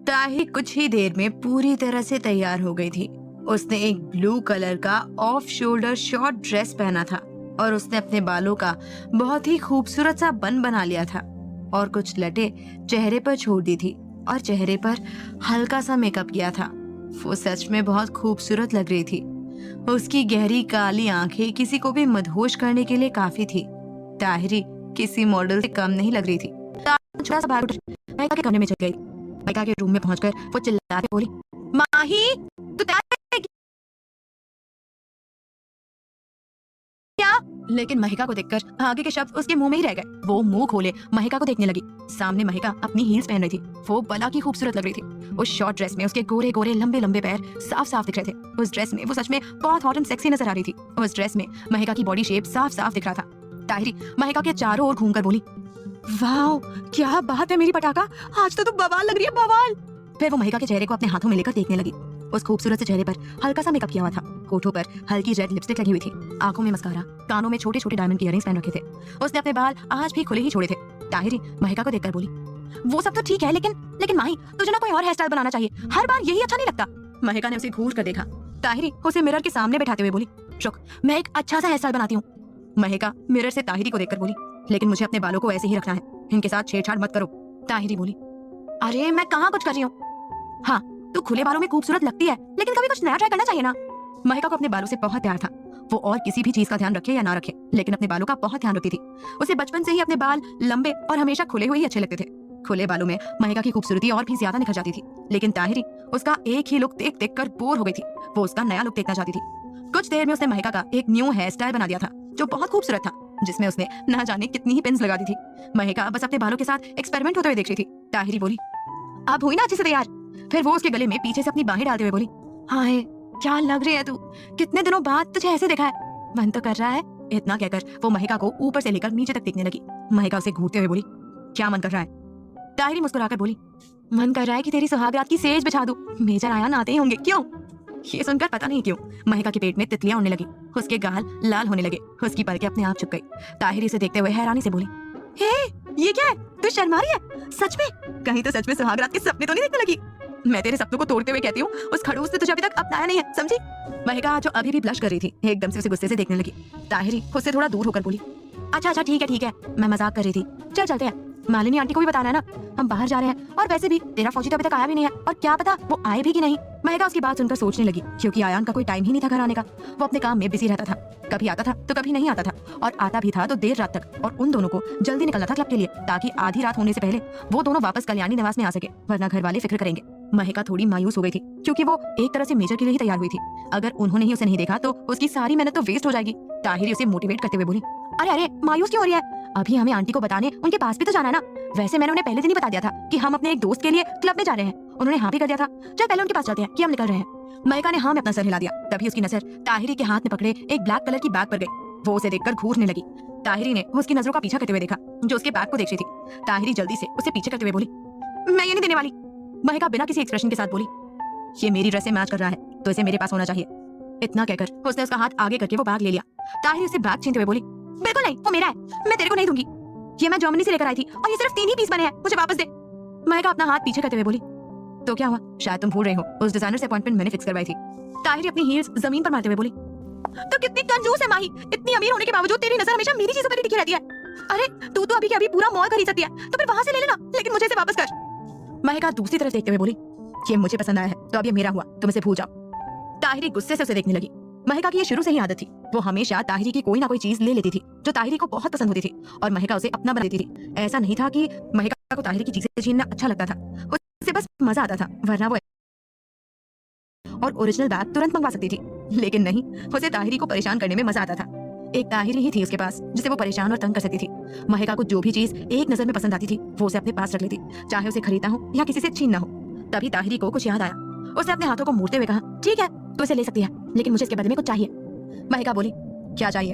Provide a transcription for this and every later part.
ताही कुछ ही देर में पूरी तरह से तैयार हो गई थी। उसने एक ब्लू कलर का ऑफ शोल्डर शॉर्ट ड्रेस पहना था और उसने अपने बालों का बहुत ही खूबसूरत सा बन बना लिया था और कुछ लटे चेहरे पर छोड़ दी थी और चेहरे पर हल्का सा मेकअप किया था। वो सच में बहुत खूबसूरत लग रही थी। उसकी गहरी काली आंखें किसी को भी मदहोश करने के लिए काफी थी। ताहिरी किसी मॉडल से कम नहीं लग रही थी। छोटा सा भाग उठ माइका के कमरे में चली गई। माइका के रूम में पहुंचकर वो चिल्ला के बोली, माही तू तैयार है क्या? लेकिन महिका को देखकर आगे के शब्द उसके मुंह में ही रह गए। वो मुंह खोले महिका को देखने लगी। सामने महिका अपनी हील्स पहन रही थी। वो भला की खूबसूरत लग रही थी। उस शॉर्ट ड्रेस में उसके गोरे गोरे लंबे लंबे पैर साफ साफ दिख रहे थे। उस ड्रेस में वो सच में बहुत हॉट एंड सेक्सी नजर आ रही थी। उस ड्रेस में महिका की बॉडी शेप साफ साफ दिख रहा था। ताहिरी महिका के चारों ओर घूमकर बोली, वाओ क्या बात है मेरी पटाखा, आज तो तू बवाल लग रही है, बवाल। फिर वो महिका के चेहरे को अपने हाथों में लेकर देखने लगी। उस खूबसूरत से चेहरे पर हल्का सा मेकअप किया हुआ था। होठों पर हल्की रेड लिपस्टिक लगी हुई थी। आंखों में मस्कारा, कानों में छोटे छोटे डायमंड इयररिंग्स पहन रखे थे। उसने अपने बाल आज भी खुले ही छोड़े थे। ताहिरी महिका को देखकर बोली, वो सब तो ठीक है लेकिन माही तुझे ना कोई और हेयर स्टाइल बनाना चाहिए, हर बार यही अच्छा नहीं लगता। महिका ने उसे घूर कर देखा। ताहिरी उसे मिरर के सामने बैठाते हुए बोली, रुक मैं एक अच्छा सा हेयर स्टाइल बनाती हूँ। महिका मिरर से ताहिरी को देखकर बोली, लेकिन मुझे अपने बालों को ऐसे ही रखना है, इनके साथ छेड़छाड़ मत करो। ताहिरी बोली, अरे मैं कहाँ कुछ कर रही हूँ। हाँ तू खुले बालों में खूबसूरत लगती है, लेकिन कभी कुछ नया ट्राई करना चाहिए ना। महिका को अपने बालों से बहुत प्यार था। वो और किसी भी चीज का ध्यान रखे या ना रखे, लेकिन अपने बालों का बहुत ध्यान रखती थी। उसे बचपन से ही अपने बाल लंबे और हमेशा खुले हुए ही अच्छे लगते थे। खुले बालों में महिका की खूबसूरती और भी ज्यादा निखर जाती थी। लेकिन ताहिरी उसका एक ही लुक देख देख कर बोर हो गई थी। वो उसका नया लुक देखना चाहती थी। कुछ देर में उसने महिका का एक न्यू हेयर स्टाइल बना दिया था जो बहुत खूबसूरत था, जिसमें उसने ना जाने कितनी ही पिन्स लगा दी थी। महिका बस अपने बालों के साथ एक्सपेरिमेंट होते हुए देख रही थी। ताहिरी बोली, अब हुई ना अच्छे से तैयार। फिर वो उसके गले में पीछे से अपनी बाहें डालते हुए बोली, हाय क्या लग रही है तू, कितने दिनों बाद तुझे ऐसे देखा है, मन तो कर रहा है। इतना कहकर वो महिका को ऊपर से लेकर नीचे तक देखने लगी। महिका उसे घूरते हुए बोली, क्या मन कर रहा है? ताहिरी मुस्कुराकर बोली, मन कर रहा है कि तेरी सुहागरात की सेज बिछा दूं, मेजर आया नाते ही होंगे। क्यों? ये सुनकर पता नहीं क्यों महिका के पेट में तितलियां उड़ने लगी। उसके गाल लाल होने लगे। उसकी पलकें अपने आप छुप गई। ताहिरी से देखते हुए हैरानी से बोली, हे ये क्या है, तू शर्मा रही है? सच में? कहीं तो सच में सुहागरात के सपने तो नहीं देखने लगी? मैं तेरे सपनों को तोड़ते हुए कहती हूँ, उस खड़ूस ने तुझे अभी तक अपनाया नहीं है, समझी? महिका जो अभी भी ब्लश कर रही थी, एकदम से उसे गुस्से से देखने लगी। ताहिरी उससे थोड़ा दूर होकर बोली, अच्छा ठीक है, मैं मजाक कर रही थी, चल चलते हैं। मालिनी आंटी को भी बताना है ना, हम बाहर जा रहे हैं। और वैसे भी तेरा फौजी तो अभी तक आया भी नहीं है, और क्या पता वो आए भी कि नहीं। महिका उसकी बात सुनकर सोचने लगी, क्योंकि आयान का कोई टाइम ही नहीं था घर आने का। वो अपने काम में बिजी रहता था, कभी आता था तो कभी नहीं आता था, और आता भी था तो देर रात तक। और उन दोनों को जल्दी निकलना था क्लब के लिए, ताकि आधी रात होने से पहले वो दोनों वापस कल्याणी निवास में आ सके, वरना घर वाले फिक्र करेंगे। महिका थोड़ी मायूस हो गई थी, क्योंकि वो एक तरह से मेजर के लिए ही तैयार हुई थी। अगर उन्होंने ही उसे नहीं देखा तो उसकी सारी मेहनत तो वेस्ट हो जाएगी। ताहिरी उसे मोटिवेट करते हुए बोली, अरे मायूस क्यों हो रही है? अभी हमें आंटी को बताने उनके पास भी तो जाना है ना। वैसे मैंने उन्हें पहले दिन ही बता दिया था कि हम अपने एक दोस्त के लिए क्लब में जा रहे हैं। उन्होंने हाँ भी कर दिया था। चल पहले उनके पास चलते हैं कि हम निकल रहे हैं। महिका ने हाँ में अपना सर हिला दिया। तभी उसकी नजर ताहिरी के हाथ में पकड़े एक ब्लैक कलर की बैग पर गई। वो उसे देखकर घूरने लगी। ताहिरी ने उसकी नजरों का पीछा करते हुए देखा, जो उसके बैग को देख रही थी। ताहिरी जल्दी से उसे पीछे करते हुए बोली, मैं ये नहीं देने वाली। महिका बिना किसी एक्सप्रेशन के साथ बोली, ये मेरी ड्रेस से मैच कर रहा है तो इसे मेरे पास होना चाहिए। इतना कहकर उसने उसका हाथ आगे करके वो बैग ले लिया। ताहिरी उसे बैग छीनते हुए बोली, बिल्कुल नहीं, वो मेरा है, मैं तेरे को नहीं दूंगी। ये मैं जर्मनी से लेकर आई थी और ये सिर्फ 3 ही पीस बने हैं, मुझे वापस दे। महिका अपना हाथ पीछे करते हुए बोली, तो क्या हुआ, शायद तुम भूल रही हो, उस डिजाइनर से अपॉइंटमेंट मैंने फिक्स करवाई थी। ताहिरी अपनी हील्स जमीन पर मारते हुए बोली, तो कितनी कंजूस है माही, इतनी अमीर होने के बावजूद तेरी नजर हमेशा मेरी चीजों पर ही टिकी रहती है। अरे तू तो अभी के अभी पूरा मॉल खरीद सकती है, तो फिर वहां से ले लेना, लेकिन मुझे इसे वापस कर। महिका दूसरी तरफ देखते हुए बोली, ये मुझे पसंद आया है तो अब ये मेरा हुआ, तुम इसे भूल जाओ। ताहिरी गुस्से से उसे देखने लगी। महिका की ये शुरू से ही आदत थी, वो हमेशा ताहिरी की कोई ना कोई चीज ले लेती थी जो ताहिरी को बहुत पसंद होती थी, और महिका उसे अपना बना देती थी। ऐसा नहीं था कि महिका को ताहिरी की चीजें छीनना अच्छा लगता था, उसे बस मजा आता था, वरना वो और ओरिजिनल बैग तुरंत मंगवा सकती थी। लेकिन नहीं, उसे ताहिरी को परेशान करने में मजा आता था। एक ताहिरी ही थी उसके पास जिसे वो परेशान और तंग कर सकती थी। महिका को जो भी चीज एक नजर में पसंद आती थी वो उसे अपने पास रख लेती, चाहे उसे खरीदना हो या किसी से छीनना हो। तभी ताहिरी को कुछ याद आया। उसने अपने हाथों को मोड़ते हुए कहा, ठीक है तो इसे ले सकती है, लेकिन मुझे इसके बदले में कुछ चाहिए। महिका बोली, क्या चाहिए?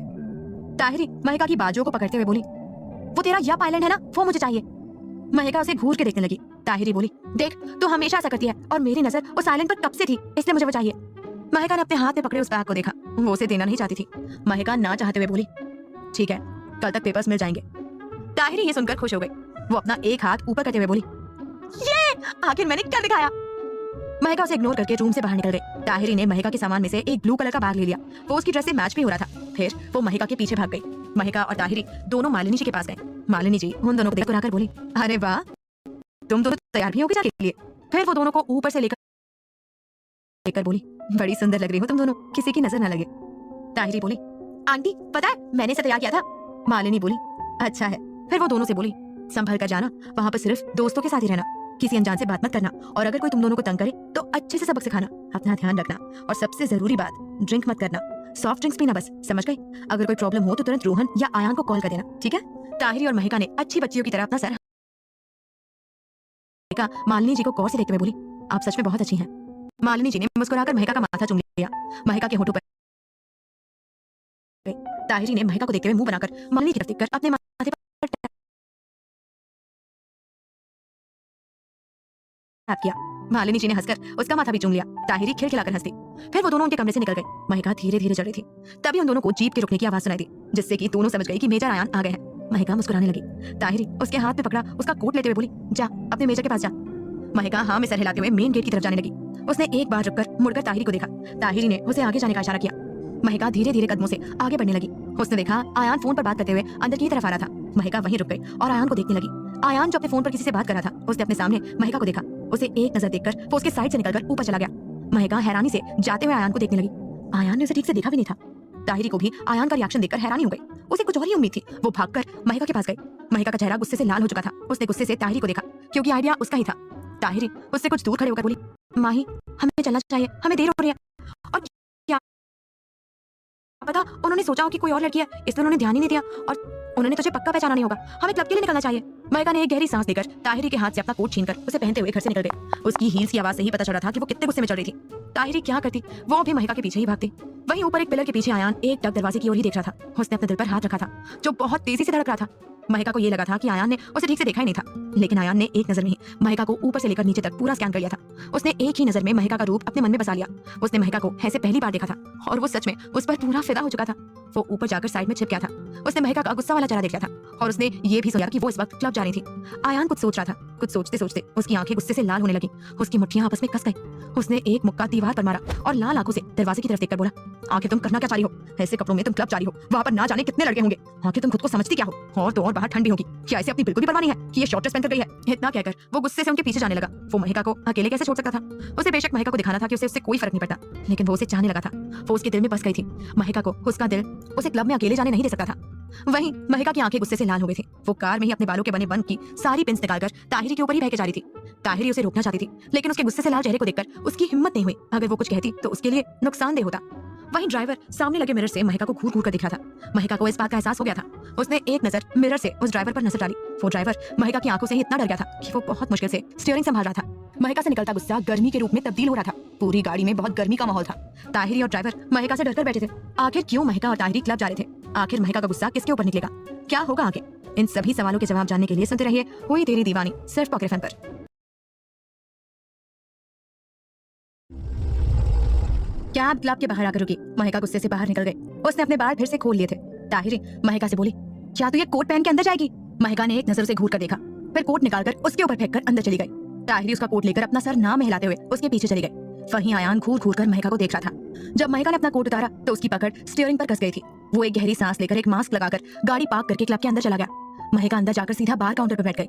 ताहिरी महिका की बाजुओं को पकड़ते हुए बोली, वो तेरा यप आइलैंड है ना, वो मुझे चाहिए। महिका उसे घूर के देखने लगी। ताहिरी बोली, देख तू हमेशा ऐसा करती है और मेरी नजर उस आइलैंड पर कब से थी, इसलिए मुझे वो चाहिए। महिका ने अपने हाथ में पकड़े उस बैग को देखा, वो उसे देना नहीं चाहती थी। महिका ना चाहते हुए बोली, ठीक है कल तक पेपर्स मिल जाएंगे। ताहिरी ये सुनकर खुश हो गई। वो अपना एक हाथ ऊपर करते हुए बोली, ये आखिर मैंने कर दिखाया। महिका उसे इग्नोर करके रूम से बाहर निकल गई। ताहिरी ने महिका के सामान में से एक ब्लू कलर का बैग ले लिया। वो उसकी ड्रेस से मैच भी हो रहा था। फिर वो महिका के पीछे भाग गई। महिका और ताहिरी दोनों मालिनी जी के पास गए। मालिनी जी उन दोनों को देख कर बोली, अरे वाह, तुम दोनों तैयार भी हो गए जाने के लिए। फिर वो दोनों को ऊपर से लेकर बोली, बड़ी सुंदर लग रही हो तुम दोनों, किसी की नजर न लगे। ताहिरी बोली, आंटी पता है मैंने इसे तैयार किया था। मालिनी बोली, अच्छा है। फिर वो दोनों से बोली, संभल कर जाना, वहाँ पर सिर्फ दोस्तों के साथ ही रहना, किसी अनजान से बात मत करना, और अगर कोई तुम दोनों को तंग करे तो अच्छे से सबक सिखाना, अपना ध्यान रखना, और सबसे जरूरी बात, ड्रिंक मत करना, सॉफ्ट ड्रिंक्स पीना बस, समझ गई? अगर कोई प्रॉब्लम हो तो तुरंत रोहन या आयान को कॉल कर देना, ठीक है? ताहिरी और महिका ने अच्छी बच्चियों की तरह अपना सर मालिनी जी को गौर से देखते हुए बोली, आप सच में बहुत अच्छी हैं। मालिनी जी ने मुस्कुराकर महिका का माथा चूम लिया। महिका के होठों पर ताहिरी ने महिका को देखते हुए मुंह बनाकर मालिनी की तरफ देखकर अपने माथे पर टैप किया। मालिनी जी ने हंसकर उसका माथा भी चूम लिया। ताहिरी खिलखिलाकर हंस दी। फिर वो दोनों उनके कमरे से निकल गए। महिका धीरे धीरे चल रही थी। तभी उन दोनों को जीप के रुकने की आवाज सुनाई दी, जिससे कि दोनों समझ गई कि मेजर आयान आ गए हैं। महिका मुस्कुराने लगी। ताहिरी उसके हाथ में पकड़ा उसका कोट लेते हुए बोली, जा अपने मेजर के पास जा। महिका हाँ में सर हिलाते हुए मेन गेट की तरफ जाने लगी। उसने एक बार रुककर मुड़कर ताहिरी को देखा। ताहिरी ने उसे आगे जाने का इशारा किया। महिका धीरे धीरे कदमों से आगे बढ़ने लगी। उसने देखा आयान फोन पर बात करते हुए अंदर की तरफ आ रहा था। महिका वहीं रुक गई और आयान को देखने लगी। आयान जो अपने फोन पर किसी से बात कर रहा था, उसने अपने सामने महिका को देखा। उसे एक नजर देखकर वो उसके साइड से निकलकर ऊपर चला गया। महिका हैरानी से जाते हुए आयान को देखने लगी। आयान ने उसे ठीक से देखा भी नहीं था। ताहिरी को भी आयान का रिएक्शन देखकर हैरानी हो गई। उसे कुछ और ही उम्मीद थी। वो भागकर महिका के पास गई। महिका का चेहरा गुस्से से लाल हो चुका था। उसने गुस्से से ताहिरी को देखा, क्योंकि आइडिया उसका ही था। ताहिरी उससे कुछ दूर खड़े होकर बोली, माही हमें चलना चाहिए, हमें देर हो रही है। और क्या पता उन्होंने सोचा हो कि कोई और लड़की है, इसलिए उन्होंने ध्यान ही नहीं दिया, और उन्होंने तुझे पक्का पहचाना नहीं होगा। हमें क्लब के लिए निकलना चाहिए। महिका ने एक गहरी सांस लेकर ताहिरी के हाथ से अपना कोट छीनकर उसे पहनते हुए घर से निकल गई। उसकी हील्स की आवाज से ही पता चल रहा था कि वो कितने गुस्से में चल रही थी। ताहिरी क्या करती, वो भी महिका के पीछे ही भागती। वहीं ऊपर एक पिलर के पीछे आयान एक टक दरवाजे की ओर ही देख रहा था। उसने अपने दिल पर हाथ रखा था, जो बहुत तेजी से धड़क रहा था। महिका को ये लगा था कि आयान ने उसे ठीक से देखा ही नहीं था, लेकिन आयान ने एक नजर में ही महिका को ऊपर से लेकर नीचे तक पूरा स्कैन कर लिया था। उसने एक ही नजर में महिका का रूप अपने मन में बसा लिया। उसने महिका को ऐसे पहली बार देखा था और वो सच में उस पर पूरा फिदा हो चुका था। वो ऊपर जाकर साइड में छिप गया था। उसने महिका का गुस्सा वाला चेहरा देख लिया था और उसने ये भी सोचा कि वो इस वक्त क्लब जा रही थी। आयान कुछ सोच रहा था। कुछ सोचते सोचते उसकी आंखें गुस्से से लाल होने लगी। उसकी मुट्ठियां आपस में कस गई। उसने एक मुक्का दीवार पर मारा और लाल आंखों से दरवाजे की तरफ देखकर बोला, आखिर तुम करना क्या चाह रही हो? ऐसे कपड़ों में तुम क्लब जा रही हो, वहाँ पर ना जाने कितने लड़के होंगे। आखिर तुम खुद को समझती क्या हो? और तो और बाहर ठंडी होगी, क्या ऐसे अपनी बिल्कुल भी परवाह नहीं है कि ये शॉर्ट ड्रेस पहनकर गई है? इतना कहकर वो गुस्से से उनके पीछे जाने लगा। वो महिका को अकेले कैसे छोड़ सकता था? उसे बेशक महिका को दिखाना था कि उसे उससे कोई फर्क नहीं पड़ता, लेकिन वो उसे चाहने लगा था। वो उसके दिल में बस गई थी। महिका को उसका दिल उसे क्लब में अकेले जाने नहीं दे सकता था। वहीं महिका की आंखें गुस्से से लाल हो गई थी। वो कार में ही अपने बालों के बने बंद की सारी पिन्स निकालकर ताहिरी के ऊपर ही बह के जा रही थी। ताहिरी उसे रोकना चाहती थी, लेकिन उसके गुस्से से लाल चेहरे को देखकर उसकी हिम्मत नहीं हुई। अगर वो कुछ कहती तो उसके लिए नुकसानदेह होता। वहीं ड्राइवर सामने लगे मिरर से महिका को घूर घूर कर दिख रहा था। महिका को इस बात का एहसास हो गया था। उसने एक नजर मिरर से उस ड्राइवर पर नजर डाली। वो ड्राइवर महिका की आंखों से ही इतना डर गया था कि वो बहुत मुश्किल से स्टीयरिंग संभाल रहा था। महिका से निकलता गुस्सा गर्मी के रूप में तब्दील हो रहा था। पूरी गाड़ी में बहुत गर्मी का माहौल था। ताहिरी और ड्राइवर महिका से डरकर बैठे थे। आखिर क्यों महिका और ताहिरी क्लब जा रहे थे? आखिर महिका का गुस्सा किसके ऊपर निकलेगा? क्या होगा आगे? इन सभी सवालों के जवाब जानने के लिए सुनते रहिए हुई तेरी दीवानी, सिर्फ पॉकेट एफएम पर। कैब क्लब के बाहर आकर रुकी। महिका गुस्से से बाहर निकल गई। उसने अपने बाल फिर से खोल लिए थे। ताहिरी महिका से बोली, क्या तू ये कोट पहन के अंदर जाएगी? महिका ने एक नजर से घूर कर देखा, फिर कोट निकालकर उसके ऊपर फेंककर अंदर चली गई। ताहिरी उसका कोट लेकर अपना सर ना हिलाते हुए उसके पीछे चली गई। वहीं आयान घूर घूर कर महिका को देख रहा था। जब महिका ने अपना कोट उतारा तो उसकी पकड़ स्टीयरिंग पर कस गई थी। वो एक गहरी सांस लेकर एक मास्क लगाकर गाड़ी पार्क करके क्लब के अंदर चला गया। महिका अंदर जाकर सीधा बार काउंटर पर बैठ गई।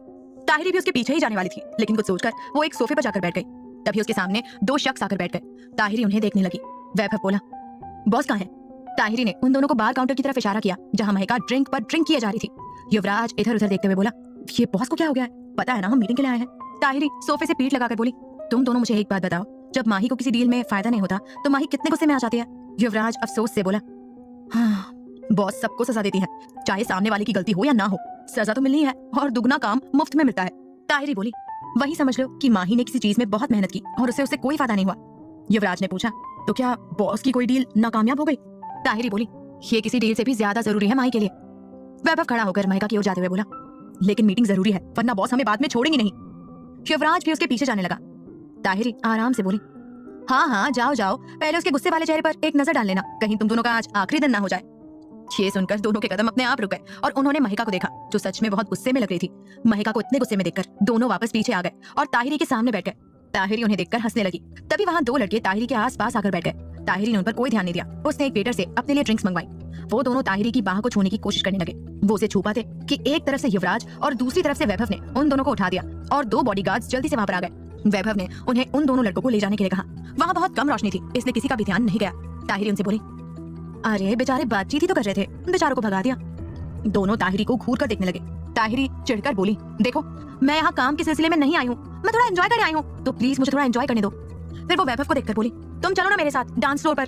ताहिरी भी उसके पीछे ही जाने वाली थी, लेकिन कुछ सोचकर वो एक सोफे पर जाकर बैठ गई। तभी उसके सामने दो शख्स आकर बैठ गए। ताहिरी उन्हें देखने लगी। वैभव बोला, बॉस कहाँ है? ताहिरी ने उन दोनों को बार काउंटर की तरफ इशारा किया, जहां महिका ड्रिंक पर ड्रिंक किए जा रही थी। युवराज इधर उधर देखते हुए बोला, ये बॉस को क्या हो गया है? पता है ना हम मीटिंग के लिए आए हैं। ताहिरी सोफे से पीठ लगाकर बोली, तुम दोनों मुझे एक बात बताओ, जब माही को किसी डील में फायदा नहीं होता तो माही कितने गुस्से में आ जाती है? युवराज अफसोस से बोला, हाँ, बॉस सबको सजा देती है, चाहे सामने वाले की गलती हो या ना हो, सजा तो मिलनी है और दुगना काम मुफ्त में मिलता है। ताहिरी बोली, वही समझ लो कि माही ने किसी चीज में बहुत मेहनत की और उससे कोई फायदा नहीं हुआ। युवराज ने पूछा, तो क्या बॉस की कोई डील नाकामयाब हो गई? ताहिरी बोली, ये किसी डील से भी ज्यादा जरूरी है माही के लिए। वैभव खड़ा होकर महिका की ओर जाते हुए बोला, लेकिन मीटिंग जरूरी है, वरना बॉस हमें बाद में छोड़ेंगे नहीं। युवराज भी उसके पीछे जाने लगा। ताहिरी आराम से बोली, हाँ हाँ जाओ जाओ, पहले उसके गुस्से वाले चेहरे पर एक नजर डाल लेना, कहीं तुम दोनों का आज आखिरी दिन ना हो जाए। ये सुनकर दोनों के कदम अपने आप रुक गए और उन्होंने महिका को देखा, जो सच में बहुत गुस्से में लग रही थी। महिका को इतने गुस्से में देखकर दोनों वापस पीछे आ गए और ताहिरी के सामने बैठ गए। ताहिरी उन्हें देखकर हंसने लगी। तभी वहाँ दो लड़के ताहिरी के आसपास आकर बैठ गए। ताहिरी ने उन पर कोई ध्यान नहीं दिया। उसने एक वेटर से अपने लिए ड्रिंक्स मंगवाई। वो दोनों ताहिरी की बाह को छूने की कोशिश करने लगे। वो उसे छू पाते कि एक तरफ से युवराज और दूसरी तरफ से वैभव ने उन दोनों को उठा दिया और दो बॉडीगार्ड्स जल्दी से वहां पर आ गए। वैभव ने उन्हें उन दोनों लड़कों को ले जाने के लिए कहा। वहाँ बहुत कम रोशनी थी, इसलिए किसी का भी ध्यान नहीं गया। ताहिरी उनसे बोली, अरे बेचारे बातचीत ही तो कर रहे थे, बेचारों को भगा दिया। दोनों ताहिरी को घूर कर देखने लगे। ताहिरी चिढ़कर बोली, देखो मैं यहाँ काम के सिलसिले में नहीं आई हूँ, मैं थोड़ा एंजॉय करने आई हूँ, तो प्लीज मुझे थोड़ा एंजॉय करने दो। फिर वो वैभव को देखकर बोली, तुम चलो ना मेरे साथ डांस फ्लोर पर,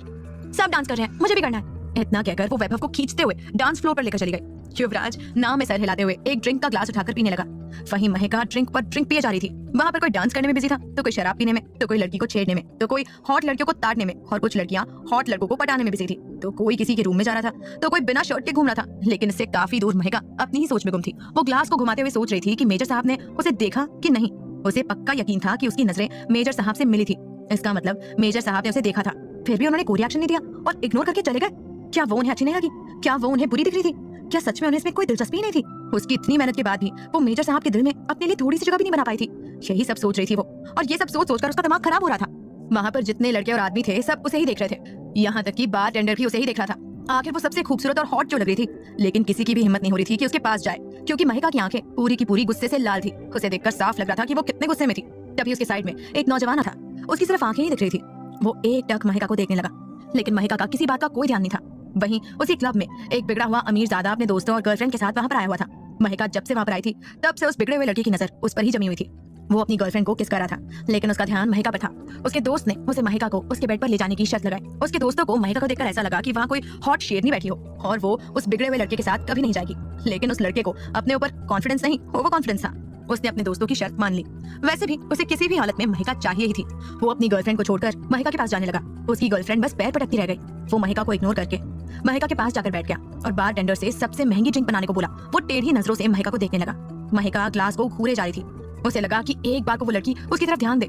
सब डांस कर रहे हैं, मुझे भी करना है। इतना कहकर वो वैभव को खींचते हुए डांस फ्लोर पर लेकर चली गई। युवराज नाव में सर हिलाते हुए एक ड्रिंक का ग्लास उठाकर पीने लगा। वहीं महिका ड्रिंक पर ड्रिंक पिए जा रही थी। वहां पर कोई डांस करने में बिजी था, तो कोई शराब पीने में, तो कोई लड़की को छेड़ने में, तो कोई हॉट लड़कियों को ताड़ने में, और कुछ लड़कियां हॉट लड़कों को पटाने में बिजी थी। तो कोई किसी के रूम में जा रहा था, तो कोई बिना शर्ट के घूम रहा था। लेकिन इससे काफी दूर महिका अपनी ही सोच में गुम थी। वो ग्लास को घुमाते हुए सोच रही थी कि मेजर साहब ने उसे देखा कि नहीं। उसे पक्का यकीन था कि उसकी नजरें मेजर साहब से मिली थी। इसका मतलब मेजर साहब ने उसे देखा था, फिर भी उन्होंने कोई रिएक्शन नहीं दिया और इग्नोर करके चले गए। क्या वो उन्हें अच्छी नहीं लगी? क्या वो उन्हें बुरी दिख रही थी? क्या सच में उन्हें इसमें कोई दिलचस्पी नहीं थी? उसकी इतनी मेहनत के बाद भी वो मेजर साहब के दिल में अपने लिए थोड़ी सी जगह भी नहीं बना पाई थी। यही सब सोच रही थी वो, और ये सब सोच सोचकर उसका दिमाग खराब हो रहा था। वहाँ पर जितने लड़के और आदमी थे सब उसे ही देख रहे थे, यहाँ तक कि बार टेंडर भी उसे ही देख रहा था। आखिर वो सबसे खूबसूरत और हॉट जो लग रही थी, लेकिन किसी की भी हिम्मत नहीं हो रही थी कि उसके पास जाए, क्योंकि महिका की आंखें पूरी की पूरी गुस्से से लाल थी। उसे देखकर साफ लग रहा था कि वो कितने गुस्से में थी। तभी उसके साइड में एक नौजवान था, उसकी सिर्फ आंखें ही दिख रही थी। वो एक टक महिका को देखने लगा, लेकिन महिका का किसी बात का कोई ध्यान नहीं था। वहीं उसी क्लब में एक बिगड़ा हुआ अमीरजादा अपने दोस्तों और गर्लफ्रेंड के साथ वहां पर आया हुआ था। महिका जब से वहां पर आई थी तब से उस बिगड़े हुए लड़के की नजर उस पर ही जमी हुई थी। वो अपनी गर्लफ्रेंड को किस कर रहा था, लेकिन उसका ध्यान महिका पर था। उसके दोस्त ने उसे महिका को उसके बेड पर ले जाने की शर्त लगाई। उसके दोस्तों को महिका को देखकर ऐसा लगा कि वहाँ कोई हॉट शेरनी बैठी हो और वो उस बिगड़े हुए लड़के के साथ कभी नहीं जाएगी। लेकिन उस लड़के को अपने ऊपर कॉन्फिडेंस नहीं, ओवर कॉन्फिडेंस था। उसने अपने दोस्तों की शर्त मान ली। वैसे भी उसे किसी भी हालत में महिका चाहिए ही थी। वो अपनी गर्लफ्रेंड को छोड़कर महिका के पास जाने लगा। उसकी गर्लफ्रेंड बस पैर पटकती रह गई। वो महिका को इग्नोर करके महिका के पास जाकर बैठ गया और बार टेंडर से सबसे महंगी ड्रिंक बनाने को बोला। वो टेढ़ी नजरों से महिका को देखने लगा। महिका ग्लास को घूरे जा रही थी। उसे लगा कि एक बार को वो लड़की उसकी तरफ ध्यान दे।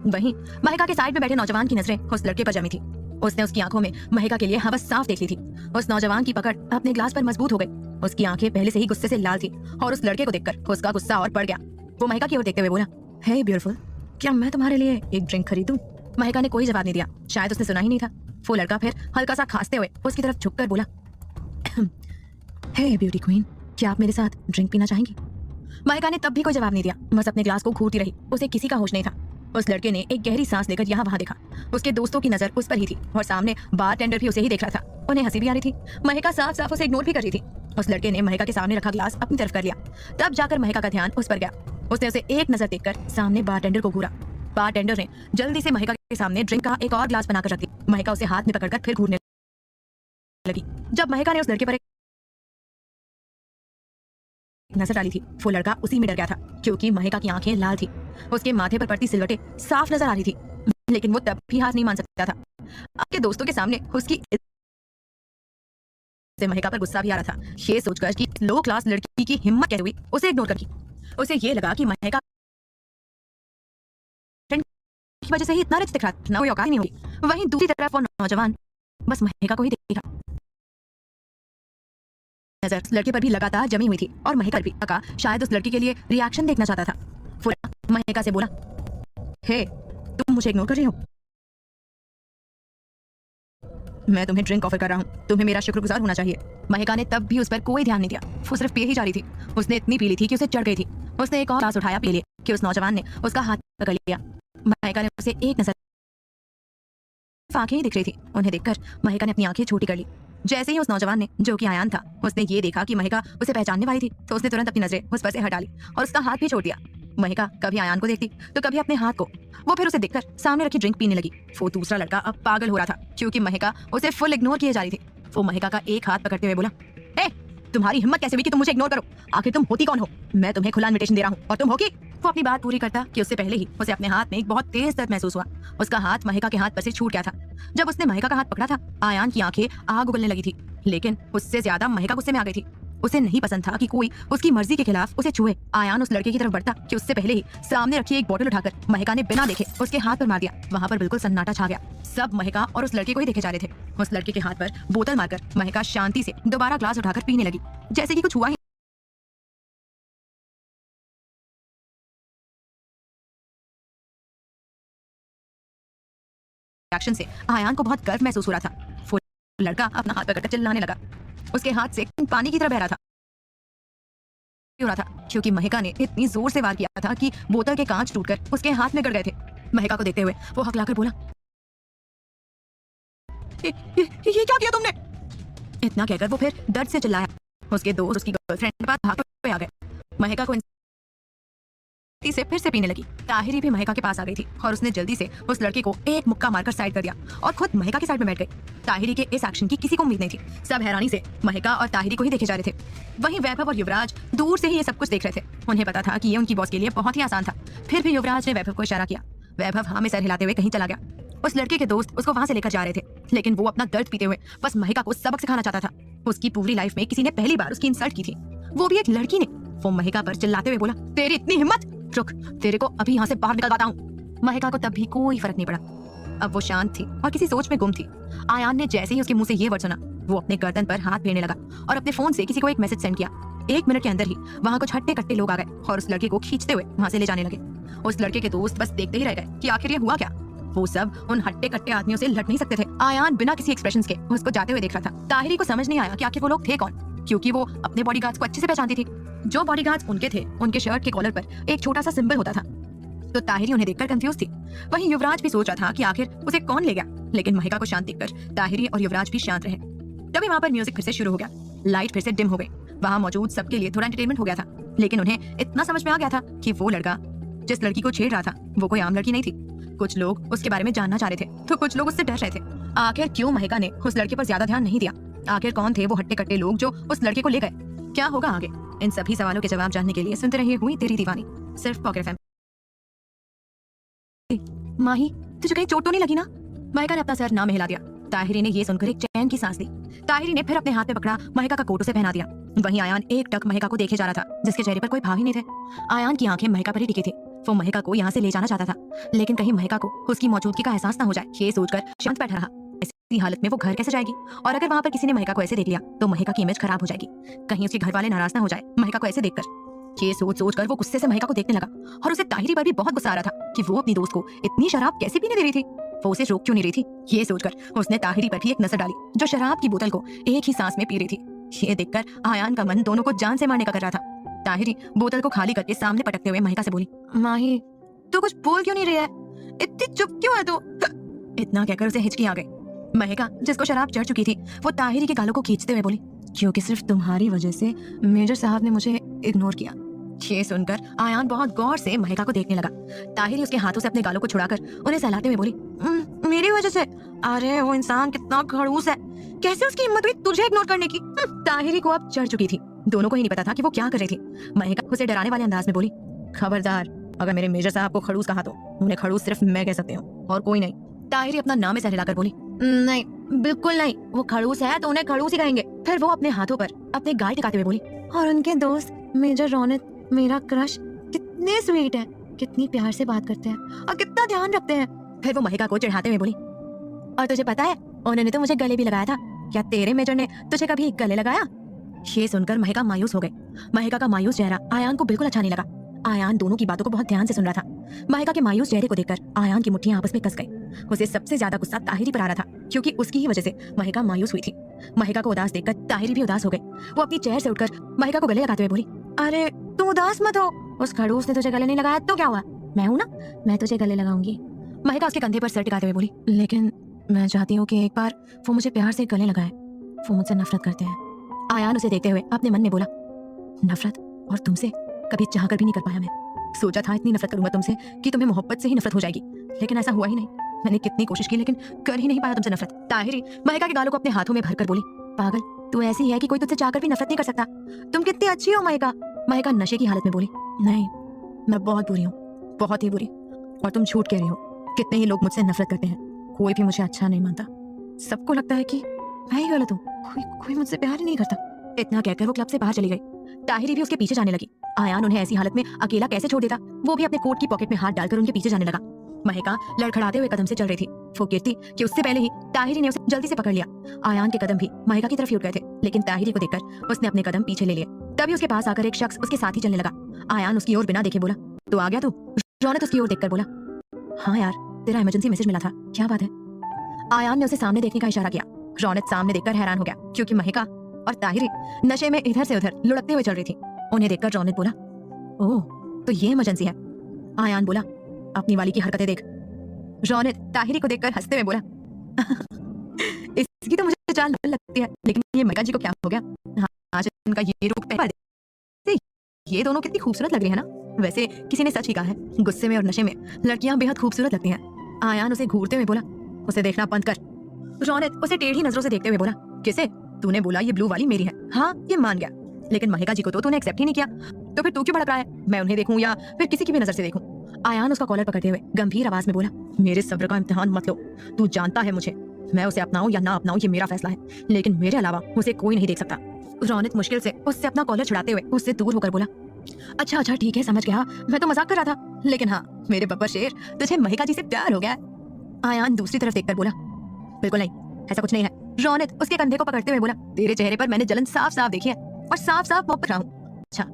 वहीं महिका के साइड में बैठे नौजवान की नजरें उस लड़के पर जमी थी। उसने उसकी आंखों में महिका के लिए हवस साफ देख ली थी। उस नौजवान की पकड़ अपने ग्लास पर मजबूत हो गई। उसकी आंखें पहले से ही गुस्से से लाल थी और उस लड़के को देखकर उसका गुस्सा और बढ़ गया। वो महिका की ओर देखते हुए बोला, हे ब्यूटीफुल, क्या मैं तुम्हारे लिए एक ड्रिंक खरीदूं? महिका ने कोई जवाब नहीं दिया, शायद उसने सुना ही नहीं था। वो लड़का फिर हल्का सा खांसते हुए उसकी तरफ झुककर बोला, हे ब्यूटी क्वीन, क्या आप मेरे साथ ड्रिंक पीना चाहेंगी? महिका ने तब भी कोई जवाब नहीं दिया, बस अपने ग्लास को घूरती रही। उसे किसी का होश नहीं था। उस लड़के ने एक गहरी सांस लेकर यहाँ वहां देखा। उसके दोस्तों की नजर उस पर ही थी और सामने बार टेंडर भी उसे ही देख रहा था। उन्हें हंसी भी आ रही थी। महिका साफ साफ उसे इग्नोर भी कर रही थी। उस लड़के ने महिका के सामने रखा ग्लास अपनी तरफ कर लिया। तब जाकर महिका का ध्यान उस पर गया। उसने उसे एक नजर देखकर सामने बार टेंडर को घूरा। बार टेंडर ने जल्दी से महिका के सामने ड्रिंक का एक और ग्लास बनाकर रख दिया। महिका उसे हाथ में पकड़कर फिर घूरने लगी। जब महिका ने उस लड़के पर एक नजर डाली थी, वो लड़का उसी में डर गया था, क्योंकि महिका की आंखें लाल थी। उसके माथे पर पड़ती सिलवटें साफ नजर आ रही थी, लेकिन वो तब भी हार नहीं मान सकता था। आपके दोस्तों के सामने उसकी से महिका पर गुस्सा भी आ रहा था, ये सोचकर कि लो क्लास लड़की की हिम्मत कैसे हुई उसे इग्नोर करके। उसे ये लगा कि महिका की वजह से ही इतना रिच दिख रहा था, ना कोई औकात नहीं होगी। वहीं दूसरी तरफ वो नौजवान बस महिका को ही देखा। नजर उस लड़के पर भी लगातार जमी हुई थी और महिका भी लगा शायद उस लड़की के लिए रिएक्शन देखना चाहता था। वो महिका से बोला, हे, तुम मुझे इग्नोर कर रही हो? मैं तुम्हें ड्रिंक ऑफर कर रहा हूँ, तुम्हें मेरा शुक्रगुजार होना चाहिए। महिका ने तब भी उस पर कोई ध्यान नहीं दिया। वो सिर्फ पिए ही जा रही थी। उसने इतनी पी ली थी कि उसे चढ़ गई थी। उसने एक और ग्लास उठाया पी लिया कि उस नौजवान ने उसका हाथ पकड़ लिया। महिका ने उसे एक नजर, आंखें ही दिख रही थी। उन्हें देखकर महिका ने अपनी आंखें छोटी कर ली। जैसे ही उस नौजवान ने, जो कि आयान था, उसने ये देखा कि महिका उसे पहचानने वाली थी, तो उसने तुरंत अपनी नजरें उस पर से हटा ली और उसका हाथ भी छोड़ दिया। महिका कभी आयान को देखती तो कभी अपने हाथ को। वो फिर उसे देखकर सामने रखी ड्रिंक पीने लगी। वो दूसरा लड़का अब पागल हो रहा था, क्योंकि महिका उसे फुल इग्नोर किए जा रही थी। वो महिका का एक हाथ पकड़ते हुए बोला, ए, तुम्हारी हिम्मत कैसे हुई कि तुम मुझे इग्नोर करो? आखिर तुम होती कौन हो? मैं तुम्हें खुला इन्विटेशन दे रहा हूँ और तुम होगी। वो अपनी बात पूरी करता कि उससे पहले ही उसे अपने हाथ में एक बहुत तेज दर्द महसूस हुआ। उसका हाथ महिका के हाथ पर से छूट गया था। जब उसने महिका का हाथ पकड़ा था, आयान की आंखें आग उगलने लगी थी, लेकिन उससे ज्यादा महिका गुस्से में आ गई थी। उसे नहीं पसंद था कि कोई उसकी मर्जी के खिलाफ उसे छुए। आयान उस लड़के की तरफ बढ़ता कि उससे पहले ही सामने रखी एक बोतल उठाकर महिका ने बिना देखे उसके हाथ पर मार दिया। वहाँ पर बिल्कुल सन्नाटा छा गया। सब महिका और उस लड़के को ही देखे जा रहे थे। उस लड़के के हाथ पर बोतल मारकर महिका शांति से दोबारा ग्लास उठाकर पीने लगी, जैसे कि कुछ हुआ ही। रिएक्शन से आयान को बहुत गर्व महसूस हो रहा था। वो लड़का अपना हाथ पकड़कर चिल्लाने लगा। उसके हाथ से पानी की तरह बह रहा था क्योंकि महिका ने इतनी जोर से वार किया था कि बोतल के कांच टूटकर उसके हाथ में गड़ गए थे। महिका को देखते हुए वो हकलाकर बोला, ये क्या किया तुमने? इतना कहकर वो फिर दर्द से चिल्लाया। उसके दोस्त उसकी गर्लफ्रेंड के पास भागते आ गए। महिका को से फिर से पीने लगी। ताहिरी भी महिका के पास आ गई थी और उसने जल्दी से उस लड़के को एक मुक्का मारकर साइड कर दिया और खुद महिका के साइड में बैठ गई। ताहिरी के इस एक्शन की किसी को उम्मीद नहीं थी। सब हैरानी से महिका और ताहिरी को ही देखे जा रहे थे। वहीं वैभव और युवराज दूर से ही ये सब कुछ देख रहे थे। उन्हें पता था कि ये उनकी बॉस के लिए बहुत ही आसान था। फिर भी युवराज ने वैभव को इशारा किया। वैभव हाँ में सर हिलाते हुए कहीं चला गया। उस लड़के के दोस्त उसको वहां से लेकर जा रहे थे, लेकिन वो अपना दर्द पीते हुए बस महिका को सबक सिखाना चाहता था। उसकी पूरी लाइफ में किसी ने पहली बार उसकी इंसल्ट की थी, वो भी एक लड़की ने। वो महिका पर चिल्लाते हुए बोला, तेरी इतनी हिम्मत, रुक, तेरे को अभी यहाँ से बाहर निकलवाता हूँ। महिका को तब भी कोई फर्क नहीं पड़ा। अब वो शांत थी और किसी सोच में गुम थी। आयान ने जैसे ही उसके मुंह से ये वर्ड सुना, वो अपने गर्दन पर हाथ फेरने लगा और अपने फोन से किसी को एक मैसेज सेंड किया। 1 मिनट के अंदर ही वहाँ कुछ हट्टे कट्टे लोग आ गए और उस लड़के को खींचते हुए वहाँ से ले जाने लगे। उस लड़के के दोस्त बस देखते ही रह गए कि आखिर ये हुआ क्या। वो सब उन हट्टे कट्टे आदमियों से लड़ नहीं सकते थे। आयान बिना किसी एक्सप्रेशंस के उसको जाते हुए देख रहा था। ताहिरी को समझ नहीं आया कि आखिर वो लोग थे कौन, क्योंकि वो अपने बॉडीगार्ड्स को अच्छे से पहचानती थी। जो बॉडीगार्ड्स उनके थे, उनके शर्ट के कॉलर पर एक छोटा सा सिंबल होता था, तो ताहिरी उन्हें देखकर कंफ्यूज थी। वहीं युवराज भी सोच रहा था कि आखिर उसे कौन ले गया, लेकिन महिका को शांत देखकर ताहिरी और युवराज भी शांत रहे। तभी वहाँ पर म्यूजिक फिर से शुरू हो गया। लाइट फिर से डिम हो गई। वहाँ मौजूद सबके लिए थोड़ा एंटरटेनमेंट हो गया था, लेकिन उन्हें इतना समझ में आ गया था कि वो लड़का जिस लड़की को छेड़ रहा था वो कोई आम लड़की नहीं थी। कुछ लोग उसके बारे में जानना चाह रहे थे, तो कुछ लोग उससे डर रहे थे। आखिर क्यों महिका ने उस लड़के पर ज्यादा ध्यान नहीं दिया? आखिर कौन थे वो हट्टे कट्टे लोग जो उस लड़के को ले गए? क्या होगा आगे? इन सभी सवालों के जवाब जानने के लिए सुनते रहिए हुई तेरी दीवानी, सिर्फ पॉकेट एफएम। माही, तुझे कहीं चोट तो नहीं लगी ना? महिका ने अपना सर ना हिला दिया। ताहिरी ने ये सुनकर एक चैन की सांस ली। ताहिरी ने फिर अपने हाथ में पकड़ा महिका का कोट उसे पहना दिया। वहीं आयान एक टक महिका को देखे जा रहा था, जिसके चेहरे पर कोई भाव ही नहीं थे। आयान की आंखें महिका पर ही टिकी थी। वो महिका को यहाँ से ले जाना चाहता था, लेकिन कहीं महिका को उसकी मौजूदगी का एहसास ना हो जाए, ये सोचकर शांत बैठा रहा। ऐसी हालत में वो घर कैसे जाएगी? और अगर वहाँ पर किसी ने महिका को ऐसे देख लिया तो महिका की इमेज खराब हो जाएगी। कहीं उसके घर वाले नाराज ना हो जाए महिका को ऐसे देखकर। ये सोच कर वो गुस्से से महिका को देखने लगा और उसे ताहिरी पर भी बहुत गुस्सा आ रहा था कि वो अपनी दोस्त को इतनी शराब कैसे पीने दे रही थी। वो उसे रोक क्यों नहीं रही थी? ये सोचकर उसने ताहिरी पर भी एक नजर डाली, जो शराब की बोतल को एक ही सांस में पी रही थी। ये देखकर आयान का मन दोनों को जान से मारने का कर रहा था। ताहिरी बोतल को खाली करके सामने पटकते हुए महिका से बोली, माही, तू कुछ बोल क्यों नहीं रही है? इतनी चुप क्यों है तू? इतना कहकर उसे हिचकी आ गई। महिका, जिसको शराब चढ़ चुकी थी, वो ताहिरी के गालों को खींचते हुए बोली, क्योंकि सिर्फ तुम्हारी वजह से मेजर साहब ने मुझे इग्नोर किया। ये सुनकर आयान बहुत गौर से महिका को देखने लगा। ताहिरी उसके हाथों से अपने गालों को छुड़ाकर उन्हें सहलाते हुए बोली, मेरी वजह से? अरे वो इंसान कितना खड़ूस है, कैसे उसकी हिम्मत हुई तुझे इग्नोर करने की? ताहिरी को अब चढ़ चुकी थी। दोनों को ही नहीं पता था कि वो क्या कर रही थी। महिका उसे डराने वाले अंदाज में बोली, खबरदार, अगर मेरे मेजर साहब को खड़ूस कहा तो उन्हें खड़ूस सिर्फ मैं कह सकती हूँ और कोई नहीं। ताहिरी अपना नाम से हिलाकर बोली, नहीं, बिल्कुल नहीं, वो खड़ूस है तो उन्हें खड़ूस ही कहेंगे। फिर वो अपने हाथों पर अपने गाल टिकाते हुए बोली, और उनके दोस्त मेजर रौनक, मेरा क्रश, कितने स्वीट है, कितनी प्यार से बात करते हैं और कितना ध्यान रखते हैं। फिर वो महिका को चिढ़ाते हुए बोली, और तुझे पता है उन्होंने तो मुझे गले भी लगाया था। क्या तेरे मेजर ने तुझे कभी गले लगाया? ये सुनकर महिका मायूस हो गई। महिका का मायूस चेहरा आयान को बिल्कुल अच्छा नहीं लगा। आयान दोनों की बातों को बहुत ध्यान से सुन रहा था। महिका के मायूस चेहरे को देखकर आयान की मुट्ठियां आपस में कस गई। उसे सबसे ज्यादा गुस्सा ताहिरी पर आ रहा था, क्योंकि उसकी ही वजह से महिका मायूस हुई थी। महिका को उदास देखकर ताहिरी भी उदास हो गई। वो अपनी चेयर से उठकर महिका को गले लगाते हुए बोली, अरे तू उदास मत हो, उस खड़ूस ने तुझे गले नहीं लगाया तो क्या हुआ? मैं हूं ना, मैं तुझे गले लगाऊंगी। महिका उसके कंधे पर सर टिकाते हुए बोली, लेकिन मैं चाहती हूँ कि एक बार वो मुझे प्यार से गले लगाए, वो मुझसे नफरत करते हैं। आयान उसे देखते हुए अपने मन में बोला, नफरत? और तुमसे कभी चाह कर भी नहीं कर पाया मैं। सोचा था इतनी नफरत करूंगा तुमसे कि तुम्हें मोहब्बत से ही नफरत हो जाएगी, लेकिन ऐसा हुआ ही नहीं। मैंने कितनी कोशिश की लेकिन कर ही नहीं पाया तुमसे नफरत। ताहिरी महिका के गालों को अपने हाथों में भरकर बोली, पागल, तू ऐसी है कि कोई तुझसे चाहकर भी नफरत नहीं कर सकता। तुम कितनी अच्छी हो महिका। महिका नशे की हालत में बोली, नहीं, मैं बहुत बुरी हूँ, बहुत ही बुरी, और तुम झूठ कह रही हो। कितने ही लोग मुझसे नफरत करते हैं, कोई भी मुझे अच्छा नहीं मानता। सबको लगता है कि मैं ही गलत हूँ, कोई मुझसे प्यार ही नहीं करता। इतना कहकर वो क्लब से बाहर चली गई। ताहिरी भी उसके पीछे जाने लगी। आयान उन्हें ऐसी हालत में अकेला कैसे छोड़ देता, वो भी अपने कोट की पॉकेट में हाथ डालकर उनके पीछे जाने लगा। महिका लड़खड़ाते हुए कदम से चल रही थी। वो गिरती कि उससे पहले ही ताहिरी ने उसे जल्दी से पकड़ लिया। आयान के कदम भी महिका की तरफ ही उठ गए थे, लेकिन ताहिरी को देखकर उसने अपने कदम पीछे ले लिए। तभी उसके पास आकर एक शख्स उसके साथ ही चलने लगा। आयान उसकी ओर बिना देखे बोला, तो आ गया तू? रौनक उसकी ओर देखकर बोला, हाँ यार, तेरा इमरजेंसी मैसेज मिला था, क्या बात है? आयान ने उसे सामने देखने का इशारा किया। रौनक सामने देखकर हैरान हो गया, क्योंकि महिका और ताहिरी नशे में इधर से उधर लुढ़कते हुए चल रही थी। उन्हें देखकर रौनक बोला, ओह, तो ये इमरजेंसी है? आयान बोला, अपनी वाली की हरकतें देख। रौनक ताहिरी को देखकर हंसते हुए बोला, इसकी तो मुझे चाल लगती है, लेकिन ये महिका जी को क्या हो गया? हाँ, आज उनका ये रूप पहला देख। ये दोनों कितनी खूबसूरत लग रही है ना। वैसे किसी ने सच ही कहा है, गुस्से में और नशे में लड़कियां बेहद खूबसूरत लगती हैं। आयान उसे घूरते हुए बोला, उसे देखना बंद कर। रौनक उसे टेढ़ी नजरों से देखते हुए बोला, किसे? तूने बोला ये ब्लू वाली मेरी है। हाँ, ये मान गया, लेकिन महिका जी को तो तूने एक्सेप्ट ही नहीं किया, तो फिर तू क्यों भड़क रहा है? मैं उन्हें देखूं या फिर किसी की भी नजर से देखूं? आयान उसका कॉलर पकड़ते हुए गंभीर आवाज में बोला, मेरे सब्र का इम्तिहान मत लो। तू जानता है मुझे, मैं उसे अपनाऊं या ना अपनाऊं ये मेरा फैसला है, लेकिन मेरे अलावा उसे कोई नहीं देख सकता। रौनक मुश्किल से उससे अपना कॉलर छुड़ाते हुए उससे दूर होकर बोला, अच्छा अच्छा ठीक है, समझ गया, मैं तो मजाक कर रहा था, लेकिन हाँ मेरे बब्बर शेर, तुझे महिका जी से प्यार हो गया है। आयान दूसरी तरफ देखकर बोला, बिल्कुल नहीं, ऐसा कुछ नहीं है। रौनक उसके कंधे को पकड़ते हुए बोला, तेरे चेहरे पर मैंने जलन साफ साफ देखी है और साफ साफ मोहब्बत रहा हूँ। अच्छा,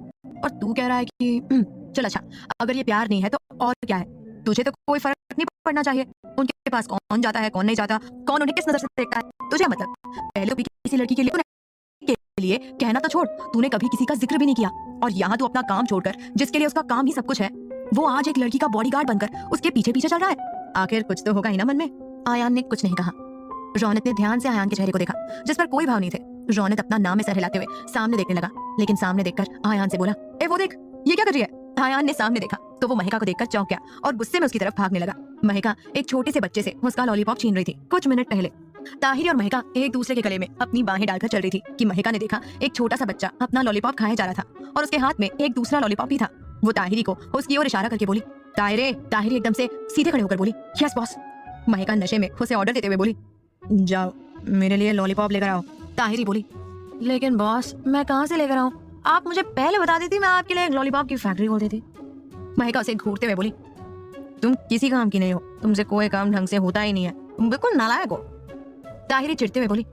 और तू कह रहा है कि चल अच्छा, अगर ये प्यार नहीं है तो और क्या है? तुझे तो कोई फर्क नहीं पड़ना चाहिए उनके पास कौन जाता है कौन नहीं जाता, कौन उन्हें किस नजर से देखता है, तुझे मतलब? पहले भी किसी लड़की के लिए कहना तो छोड़, तूने कभी किसी का जिक्र भी नहीं किया, और यहाँ तू अपना काम छोड़कर, जिसके लिए उसका काम ही सब कुछ है, वो आज एक लड़की का बॉडीगार्ड बनकर उसके पीछे पीछे चल रहा है। आखिर कुछ तो होगा ही ना मन में। आयान ने कुछ नहीं कहा। रौनक ने ध्यान से आयान के चेहरे को देखा, जिस पर कोई भाव नहीं थे। रौनक अपना नाम में सर हिलाते हुए सामने देखने लगा, लेकिन सामने देखकर आयान से बोला, ए वो देख, ये क्या कर रही है? आयान ने सामने देखा तो वो महिका को देखकर चौंक गया और गुस्से में उसकी तरफ भागने लगा। महिका एक छोटे से बच्चे से उसका लॉलीपॉप छीन रही थी। कुछ मिनट पहले ताहिरी और महिका एक दूसरे के गले में अपनी बाहें डालकर चल रही थी कि महिका ने देखा एक छोटा सा बच्चा अपना लॉलीपॉप खाया जा रहा था और उसके हाथ में एक दूसरा लॉलीपॉप भी था। वो ताहिरी को उसकी ओर इशारा करके बोली, ताहिरे। ताहिरी एकदम से सीधे खड़े होकर बोली, यस बॉस। महिका नशे में उसे ऑर्डर देते हुए बोली, जाओ मेरे लिए लॉलीपॉप लेकर आओ। ताहिरी बोली, लेकिन बॉस मैं कहाँ से लेकर आऊँ? आप मुझे पहले बता देती, मैं आपके लिए एक लॉलीपॉप की फैक्ट्री खोल देती। महिका उसे घूरते हुए बोली, तुम किसी काम की नहीं हो, तुमसे कोई काम ढंग से होता ही नहीं है, तुम बिल्कुल नालायक हो। ताहिरी चिढ़ते हुए बोली,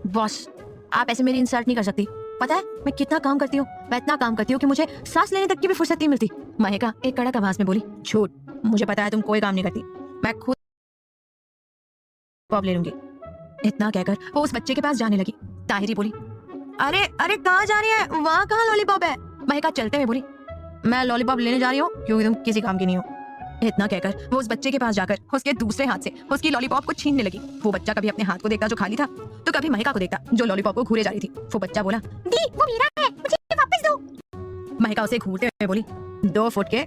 बॉस आप ऐसे मेरी इंसल्ट नहीं कर सकती, पता है मैं कितना काम करती हूँ, मैं इतना काम करती हूँ कि मुझे सांस लेने तक की भी फुर्सत नहीं मिलती। महिका एक कड़क आवाज में बोली, झूठ, मुझे पता है तुम कोई काम नहीं करती, मैं खुद ले लूंगी। इतना कहकर वो उस बच्चे के पास जाने लगी। ताहिरी बोली, अरे अरे कहाँ जा रही है, वहाँ कहाँ लॉलीपॉप है? महिका चलते हुए बोली, मैं लॉलीपॉप लेने जा रही हूँ क्योंकि तुम किसी काम की नहीं हो। इतना कहकर वो उस बच्चे के पास जाकर उसके दूसरे हाथ से उसकी लॉलीपॉप को छीनने लगी। वो बच्चा कभी अपने हाथ को देखता जो खाली था, तो कभी महिका को देखता जो लॉलीपॉप को घूरे जा रही थी। वो बच्चा बोला, दी वो मेरा है, मुझे वापस दो। महिका उसे घूरते हुए बोली, 2 फुट के,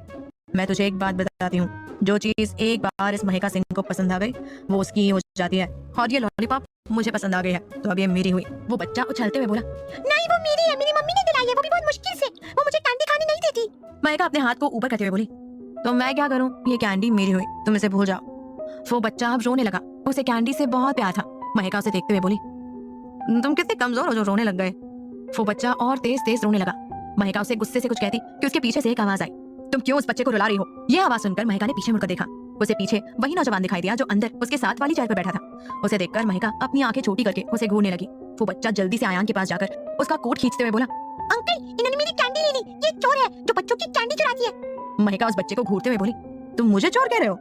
मैं तुझे एक बात बताती हूँ, जो चीज एक बार इस महिका सिंह को पसंद आ गई वो उसकी ही हो जाती है, और ये लॉलीपॉप मुझे पसंद आ गई है तो अब ये मेरी हुई। वो बच्चा उछलते हुए बोला, नहीं वो मेरी है, मेरी मम्मी ने दिलाई है, वो भी बहुत मुश्किल से, वो मुझे कैंडी खाने नहीं देती। महिका अपने हाथ को ऊपर करते हुए बोली, तो मैं क्या करूं, ये कैंडी मेरी हुई, तुम इसे भूल जाओ। वो बच्चा अब रोने लगा, उसे कैंडी से बहुत प्यार था। महिका उसे देखते हुए बोली, तुम कितने कमजोर हो जो रोने लग गए। वो बच्चा और तेज तेज रोने लगा। महिका उसे गुस्से से कुछ कहती कि उसके पीछे से एक आवाज आई, तुम क्यों उस बच्चे को रुला रही हो? ये आवाज सुनकर महिका ने पीछे मुड़कर देखा। उसे पीछे वही नौजवान दिखाई दिया जो अंदर उसके साथ वाली चेयर पर बैठा था। उसे देखकर महिका अपनी आंखें छोटी करके उसे घूरने लगी। वो बच्चा जल्दी से आयान के पास जाकर उसका कोट खींचते हुए बोला, अंकल इन्होंने मेरी कैंडी ले ली, ये चोर है जो बच्चों की कैंडी चुराती है। महिका उस बच्चे को घूरते हुए बोली, तुम मुझे चोर कह रहे हो?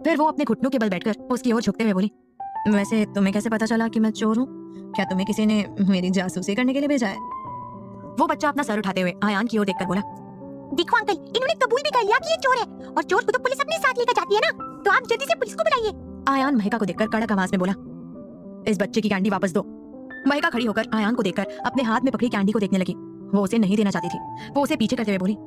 फिर वो अपने घुटनों के बल बैठकर उसकी ओर झुकते हुए बोली, वैसे तुम्हें कैसे पता चला कि मैं चोर हूँ? क्या तुम्हें किसी ने मेरी जासूसी करने के लिए भेजा है? वो बच्चा अपना सर उठाते हुए आयान की ओर देखकर बोला, देखो अंकल इन्होंने कबूल भी कर लिया कि ये चोर है, और चोर को तो पुलिस अपने साथ लेकर जाती है ना, तो आप जल्दी से पुलिस को बुलाइए। आयान महिका को देखकर कड़क आवाज में बोला, इस बच्चे की कैंडी वापस दो। महिका खड़ी होकर आयान को देखकर अपने हाथ में पकड़ी कैंडी को देखने लगी। वो उसे नहीं देना चाहती थी। वो उसे पीछे करते हुए बोली,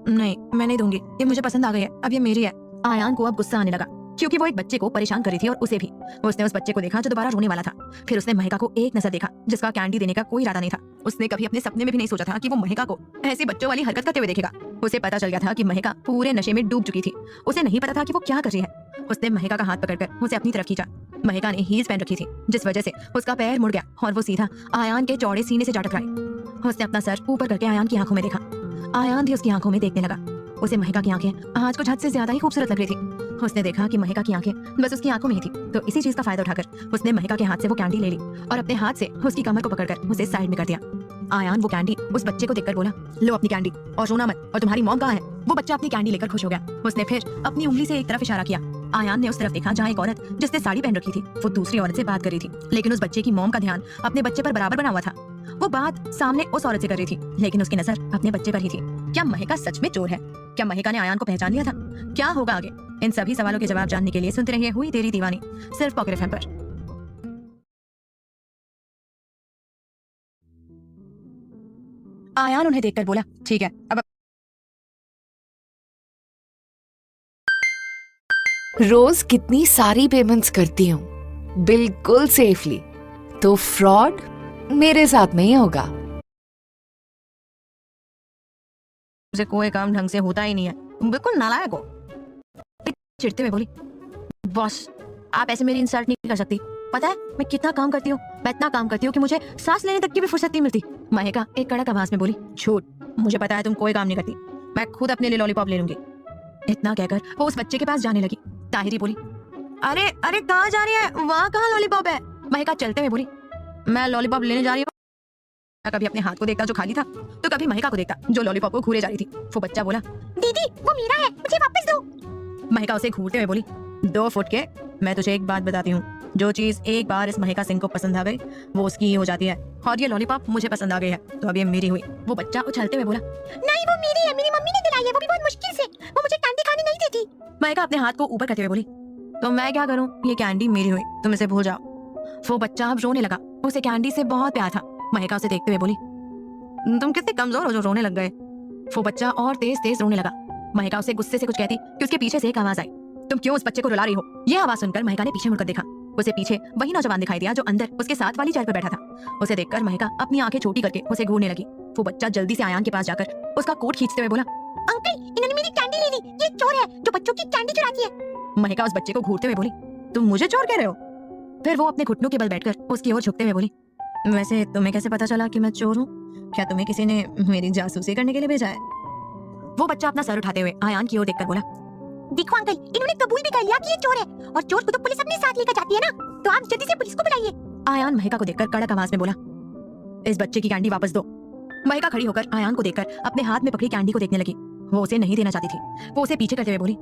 नहीं मैं नहीं दूंगी, ये मुझे पसंद आ गई है, अब ये मेरी है। आयान को अब गुस्सा आने लगा क्योंकि वो एक बच्चे को परेशान कर रही थी और उसे भी। उसने उस बच्चे को देखा जो दोबारा रोने वाला था। फिर उसने महिका को एक नजर देखा जिसका कैंडी देने का कोई इरादा नहीं था। उसने कभी अपने सपने में भी नहीं सोचा था कि वो महिका को ऐसी बच्चों वाली हरकत करते हुए देखेगा। उसे पता चल गया था कि महिका पूरे नशे में डूब चुकी थी। उसे नहीं पता था कि वो क्या कर रही है। उसने महिका का हाथ पकड़कर उसे अपनी तरफ खींचा। महिका ने हील्स पहन रखी थी जिस वजह से उसका पैर मुड़ गया और वो सीधा आयान के चौड़े सीने से जा टकराई। उसने अपना सर ऊपर करके आयान की आंखों में देखा। आयान भी उसकी आंखों में देखने लगा। उसे महिका की आंखें आज कुछ हद से ज्यादा ही खूबसूरत लग रही थी। उसने देखा कि महिका की आंखें बस उसकी आंखों में ही थी, तो इसी चीज का फायदा उठाकर उसने महिका के हाथ से वो कैंडी ले ली और अपने हाथ से उसकी कमर को पकड़कर उसे साइड में कर दिया। आयान वो कैंडी उस बच्चे को देखकर बोला, लो अपनी कैंडी और रोना मत, और तुम्हारी मॉम कहाँ है? वो बच्चा अपनी कैंडी लेकर खुश हो गया। उसने फिर अपनी उंगली से एक तरफ इशारा किया। आयान ने उस तरफ देखा जहाँ एक औरत जिसने साड़ी पहन रखी थी वो दूसरी औरत से बात कर रही थी, लेकिन उस बच्चे की मॉम का ध्यान अपने बच्चे पर बराबर बना हुआ था। वो बात सामने उस औरत से कर रही थी, लेकिन उसकी नजर अपने बच्चे पर ही थी। क्या महिका सच में चोर है? क्या महिका ने आयान को पहचान लिया था? क्या होगा आगे? इन सभी सवालों के जवाब जानने के लिए सुनते रहिए हुई तेरी दीवानी, सिर्फ पॉकेट एफएम पर। आयान उन्हें देखकर बोला, ठीक है अब। रोज कितनी सारी पेमेंट्स करती हूँ, बिल्कुल सेफली, तो फ्रॉड मेरे साथ नहीं होगा। मुझे कोई काम ढंग से होता ही नहीं है, बिल्कुल नालायक हो। चिढ़ते हुए बोली, बॉस आप ऐसे मेरी इंसल्ट नहीं कर सकती। पता है मैं कितना काम करती हूँ? मैं इतना काम करती हूँ कि मुझे सांस लेने तक की भी फुर्सत नहीं मिलती। महिका एक कड़क आवाज में बोली, झूठ, मुझे पता है तुम कोई काम नहीं करती। मैं खुद अपने लिए लॉलीपॉप ले लूंगी। इतना कहकर वो उस बच्चे के पास जाने लगी। ताहिरी बोली, अरे अरे कहाँ जा रही है? वहाँ कहाँ लॉलीपॉप है? महिका चलते हुए बोली, मैं लॉलीपॉप लेने जा रही हूँ। कभी अपने हाथ को देखता जो खाली था, तो कभी महिका को देखता जो लॉलीपॉप को घूरे जा रही थी। वो बच्चा बोला, दीदी वो मेरा है, मुझे वापस दो। महिका उसे घूरते हुए बोली, 2 फुट के, मैं तुझे एक बात बताती हूँ, जो चीज एक बार इस महिका सिंह को पसंद आ गई वो उसकी ही हो जाती है, और ये लॉलीपॉप मुझे पसंद आ गई है तो अब ये मेरी हुई। वो बच्चा उछलते हुए बोला, नहीं वो मेरी है, मेरी मम्मी ने दिलाई है, वो भी बहुत मुश्किल से, वो मुझे कैंडी खाने नहीं देती। महिका अपने हाथ को ऊपर करते हुए बोली, तो मैं क्या करूँ, ये कैंडी मेरी हुई, तुम इसे भूल जाओ। वो बच्चा अब रोने लगा। उसे कैंडी से बहुत प्यार था। महिका उसे देखते हुए बोली, तुम कितने कमजोर हो जो रोने लग गए। वो बच्चा और तेज तेज रोने लगा। महिका उसे गुस्से से कुछ कहती कि उसके पीछे से एक आवाज आई, तुम क्यों उस बच्चे को रुला रही हो? यह आवाज सुनकर महिका ने पीछे मुड़कर देखा। उसे पीछे वही नौजवान दिखाई दिया जो अंदर उसके साथ वाली चेयर पर बैठा था। उसे देखकर महिका अपनी आंखें छोटी करके उसे घूरने लगी। वो बच्चा जल्दी से आयान के पास जाकर उसका कोट खींचते हुए बोला, अंकल इन्होंने मेरी कैंडी ले ली, ये चोर है जो बच्चों की कैंडी चुराती है। महिका उस बच्चे को घूरते हुए बोली, तुम मुझे चोर कह रहे हो? फिर वो अपने घुटनों के बल बैठकर उसकी ओर झुकते हुए बोली, वैसे तुम्हें कैसे पता चला कि मैं चोर हूँ? क्या तुम्हें किसी ने मेरी जासूसी करने के लिए भेजा है? वो बच्चा अपना सर उठाते हुए आयान की ओर देखकर बोला, देखो अंकल इन्होंने कबूल भी कर लिया कि ये चोर है, और चोर को तो पुलिस अपने साथ लेकर जाती है ना, तो आप जल्दी से पुलिस को बुलाइए। आयान महिका को देखकर कड़क आवाज में बोला, इस बच्चे की कैंडी वापस दो। महिका खड़ी होकर आयान को देखकर अपने हाथ में पकड़ी कैंडी को देखने लगी। वो उसे नहीं देना चाहती थी। वो उसे पीछे करते हुए बोली,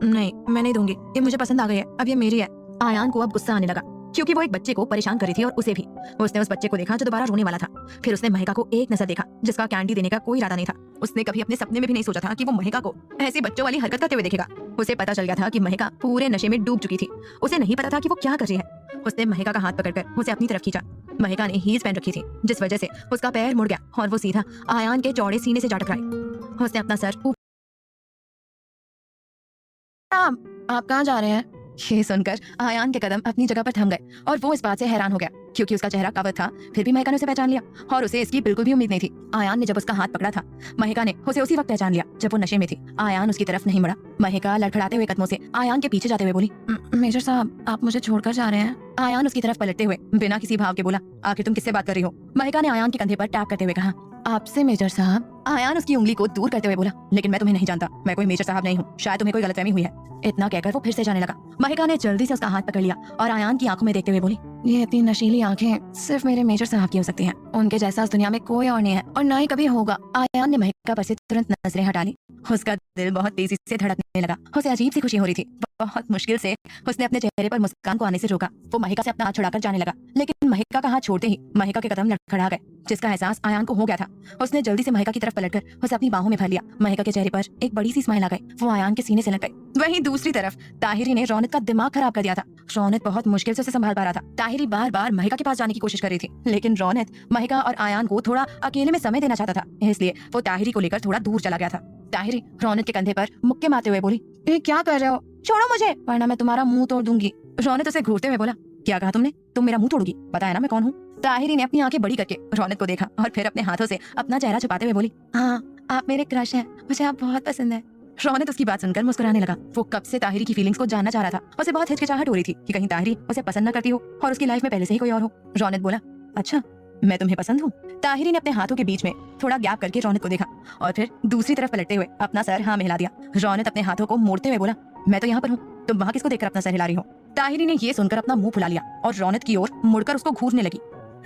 नहीं मैं नहीं दूंगी, ये मुझे पसंद आ गई है, अब ये मेरी है। आयान को अब गुस्सा आने लगा क्योंकि वो एक बच्चे को परेशान कर रही थी और उसे भी। उसने उस बच्चे को देखा जो दोबारा रोने वाला था। फिर उसने महिका को एक नजर देखा जिसका कैंडी देने का कोई इरादा नहीं था। उसने कभी अपने सपने में भी नहीं सोचा था कि वो महिका को ऐसी बच्चों वाली हरकत करते हुए देखेगा। उसे पता चल गया था कि महिका पूरे नशे में डूब चुकी थी। उसे नहीं पता था कि वो क्या कर रही है। उसने महिका का हाथ पकड़कर उसे अपनी तरफ खींचा। महिका ने हील्स पहन रखी थी जिस वजह से उसका पैर मुड़ गया और वो सीधा आयान के चौड़े सीने से जा टकराई। उसने अपना सर आप कहाँ जा रहे हैं? ये सुनकर आयान के कदम अपनी जगह पर थम गए और वो इस बात से हैरान हो गया क्योंकि उसका चेहरा कवर था। फिर भी महिका ने उसे पहचान लिया और उसे इसकी बिल्कुल भी उम्मीद नहीं थी। आयान ने जब उसका हाथ पकड़ा था, महिका ने उसे उसी वक्त पहचान लिया जब वो नशे में थी। आयान उसकी तरफ नहीं मुड़ा। महिका लड़खड़ाते हुए कदमों से आयान के पीछे जाते हुए बोली, मेजर साहब आप मुझे छोड़कर जा रहे हैं? आयान उसकी तरफ पलटते हुए बिना किसी भाव के बोला, आखिर तुम किससे बात कर रही हो? महिका ने आयान के कंधे पर टैप करते हुए कहा, आपसे मेजर साहब। आयान उसकी उंगली को दूर करते हुए बोला, लेकिन मैं तुम्हें नहीं जानता, मैं कोई मेजर साहब नहीं हूँ, शायद तुम्हें कोई गलतफहमी हुई है। इतना कहकर वो फिर से जाने लगा। महिका ने जल्दी से उसका हाथ पकड़ लिया और आयान की आंखों में देखते हुए बोली, ये इतनी नशीली आंखें सिर्फ मेरे मेजर साहब की हो सकती हैं। उनके जैसा इस दुनिया में कोई और नहीं है और ना ही कभी होगा। आयान ने महिका पर से तुरंत नजरें हटा ली। उसका दिल बहुत तेजी से धड़कने लगा। उसे अजीब सी खुशी हो रही थी। बहुत मुश्किल से उसने अपने चेहरे पर मुस्कान को आने से रोका। वो महिका से अपना हाथ छुड़ाकर जाने लगा, लेकिन महिका का हाथ छोड़ते ही महिका के कदम लड़खड़ा गए, जिसका एहसास आयान को हो गया था। उसने जल्दी से महिका की तरफ पलटकर उसे अपनी बाहों में भर लिया। महिका के चेहरे पर एक बड़ी सी स्माइल आ गई। वो आयान के सीने से लग गई। वहीं दूसरी तरफ ताहिरी ने रौनक का दिमाग खराब कर दिया था। रौनक बहुत मुश्किल से उसे संभाल पा रहा था। ताहिरी बार बार महिका के पास जाने की कोशिश कर रही थी, लेकिन रौनक महिका और आयान को थोड़ा अकेले में समय देना चाहता था, इसलिए वो ताहिरी को लेकर थोड़ा दूर चला गया था। ताहिरी रौनक के कंधे पर मुक्के मारते हुए बोली, ये क्या कर रहे हो? छोड़ो मुझे वरना मैं तुम्हारा मुंह तोड़ दूंगी। रौनक उसे घूरते हुए बोला, क्या कहा तुमने? तुम मेरा मुंह तोड़ोगी? पता है ना मैं कौन हूँ? ताहिरी ने अपनी आंखें बड़ी करके रौनक को देखा और फिर अपने हाथों से अपना चेहरा छुपाते हुए बोली, हाँ आप मेरे क्रश हैं, मुझे आप बहुत पसंद है। रौनक उसकी बात सुनकर मुस्कुराने लगा। वो कब से ताहिरी की फीलिंग्स को जानना चाह रहा था। उसे बहुत हिचकिचाहट हो रही थी कि कहीं ताहिरी उसे पसंद न करती हो और उसकी लाइफ में पहले से ही कोई और हो। रौनक बोला, अच्छा मैं तुम्हें पसंद हूँ? ताहिरी ने अपने हाथों के बीच में थोड़ा गैप करके रौनक को देखा और फिर दूसरी तरफ पलटते हुए अपना सर हाँ में हिला दिया। रौनक अपने हाथों को मोड़ते हुए बोला, मैं तो यहाँ पर हूँ, तुम वहाँ किसको देखकर अपना सर हिला रही हो? ताहिरी ने ये सुनकर अपना मुंह फुला लिया और रौनक की ओर मुड़कर उसको घूरने लगी।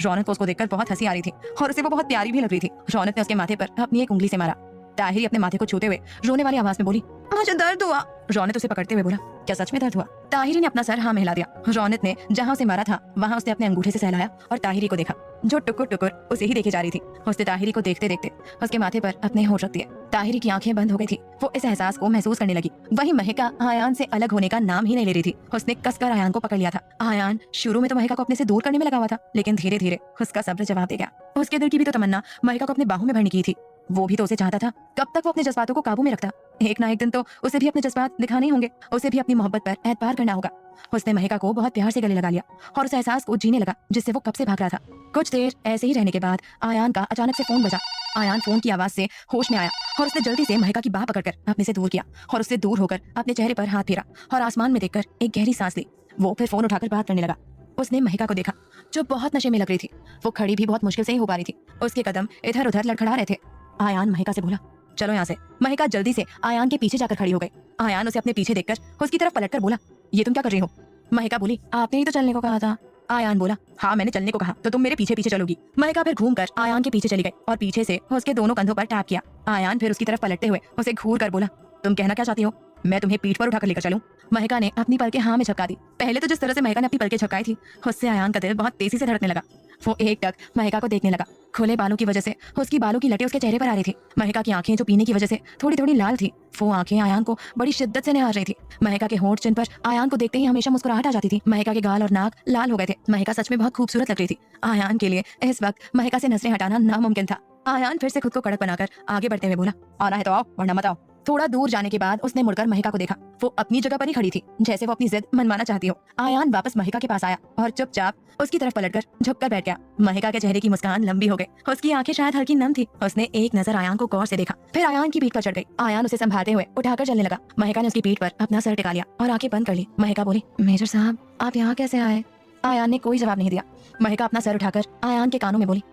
रौनक को उसको देखकर बहुत हंसी आ रही थी और उसे वो बहुत प्यारी भी लग रही थी। रौनक ने उसके माथे पर अपनी एक उंगली से मारा। ताहिरी अपने माथे को छूते हुए रोने वाली आवाज में बोली, मुझे दर्द हुआ। रौनक उसे पकड़ते हुए बोला, क्या सच में दर्द हुआ? ताहिरी ने अपना सर हाँ में हिला दिया। रौनक ने जहाँ उसे मारा था वहाँ उसने अपने अंगूठे से सहलाया और ताहिरी को देखा जो टुकुर टुकुर उसे ही देखे जा रही थी। उसने ताहिरी को देखते देखते उसके माथे पर अपने होंठ रख दिए। ताहिरी की आंखें बंद हो गई थी। वो इस एहसास को महसूस करने लगी। वहीं महका आयान से अलग होने का नाम ही नहीं ले रही थी। उसने कसकर आयान को पकड़ लिया था। आयान शुरू में तो महका को अपने से दूर करने में लगा हुआ था, लेकिन धीरे धीरे उसका सब्र जवाब दे गया। उसके दिल की भी तो तमन्ना महका को अपने बाहों में भरने की थी। वो भी तो उसे चाहता था। कब तक वो अपने जज्बातों को काबू में रखता? एक ना एक दिन तो उसे भी अपने जज्बात दिखाने ही होंगे। उसे भी अपनी मोहब्बत पर एतबार करना होगा। उसने महका को बहुत प्यार से गले लगा लिया और उस एहसास को जीने लगा जिससे वो कब से भाग रहा था। कुछ देर ऐसे ही रहने के बाद आयान का अचानक से फोन बजा। आयान फोन की आवाज से होश में आया और उसने जल्दी से महका की बाह पकड़कर अपने से दूर किया और उससे दूर होकर अपने चेहरे पर हाथ फेरा और आसमान में देखकर एक गहरी सांस ली। वो फिर फोन उठाकर बात करने लगा। उसने महका को देखा जो बहुत नशे में लग रही थी। वो खड़ी भी बहुत मुश्किल से ही हो पा रही थी। उसके कदम इधर उधर लड़खड़ा रहे थे। आयान महका से बोला, चलो यहाँ से। महका जल्दी से आयान के पीछे जाकर खड़ी हो गई। आयान उसे अपने पीछे देखकर उसकी तरफ पलटकर बोला, ये तुम क्या कर रही हो? महका बोली, आपने ही तो चलने को कहा था। आयान बोला, हाँ मैंने चलने को कहा, तो तुम मेरे पीछे पीछे चलोगी। महका फिर घूमकर आयान के पीछे चली गई और पीछे से उसके दोनों कंधों पर टैप किया। आयान फिर उसकी तरफ पलटते हुए उसे घूर कर बोला, तुम कहना क्या चाहती हो? मैं तुम्हें पीठ पर उठाकर लेकर चलूं? महका ने अपनी पलकें हाँ में झपका दी। पहले तो जिस तरह से महका ने अपनी पलकें झपकाई थी उससे आयान का दिल बहुत तेजी से धड़कने लगा। वो एक टक महका को देखने लगा। खुले बालों की वजह से उसकी बालों की लटें उसके चेहरे पर आ रही थी। महका की आंखें जो पीने की वजह से थोड़ी थोड़ी लाल थी, वो आंखें आयान को बड़ी शिद्दत से निहार रही थी। महका के होंठ जिन पर आयान को देखते ही हमेशा मुस्कुराहट आ जाती थी। महका के गाल और नाक लाल हो गए थे। महका सच में बहुत खूबसूरत लग रही थी। आयान के लिए इस वक्त महका से नजरें हटाना नामुमकिन था। आयान फिर से खुद को कड़क बनाकर आगे बढ़ते हुए बोला, आना है तो आओ, वरना मत आओ। थोड़ा दूर जाने के बाद उसने मुड़कर महका को देखा। वो अपनी जगह पर ही खड़ी थी जैसे वो अपनी जिद मनवाना चाहती हो। आयान वापस महका के पास आया और चुपचाप उसकी तरफ पलटकर झुककर बैठ गया। महका के चेहरे की मुस्कान लंबी हो गई। उसकी आंखें शायद हल्की नम थी। उसने एक नजर आयान को गौर से देखा, फिर आयान की पीठ पर चढ़ गई। आयान उसे संभालते हुए उठाकर चलने लगा। महका ने उसकी पीठ पर अपना सर टिका लिया और आंखें बंद कर ली। महका बोली, मेजर साहब आप यहाँ कैसे आए? आयान ने कोई जवाब नहीं दिया। महका अपना सर उठाकर आयान के कानों में बोली,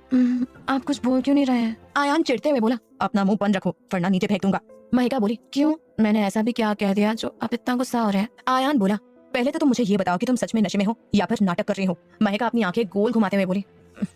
आप कुछ बोल क्यों नहीं रहे हैं? आयान चिढ़ते हुए बोला, अपना मुंह बंद रखो वरना नीचे फेंक दूंगा। महका बोली, क्यों? मैंने ऐसा भी क्या कह दिया जो आप इतना गुस्सा हो रहे हैं? आयान बोला, पहले तो तुम मुझे ये बताओ कि तुम सच में नशे में हो या फिर नाटक कर रही हो। महका अपनी आंखें गोल घुमाते हुए बोली,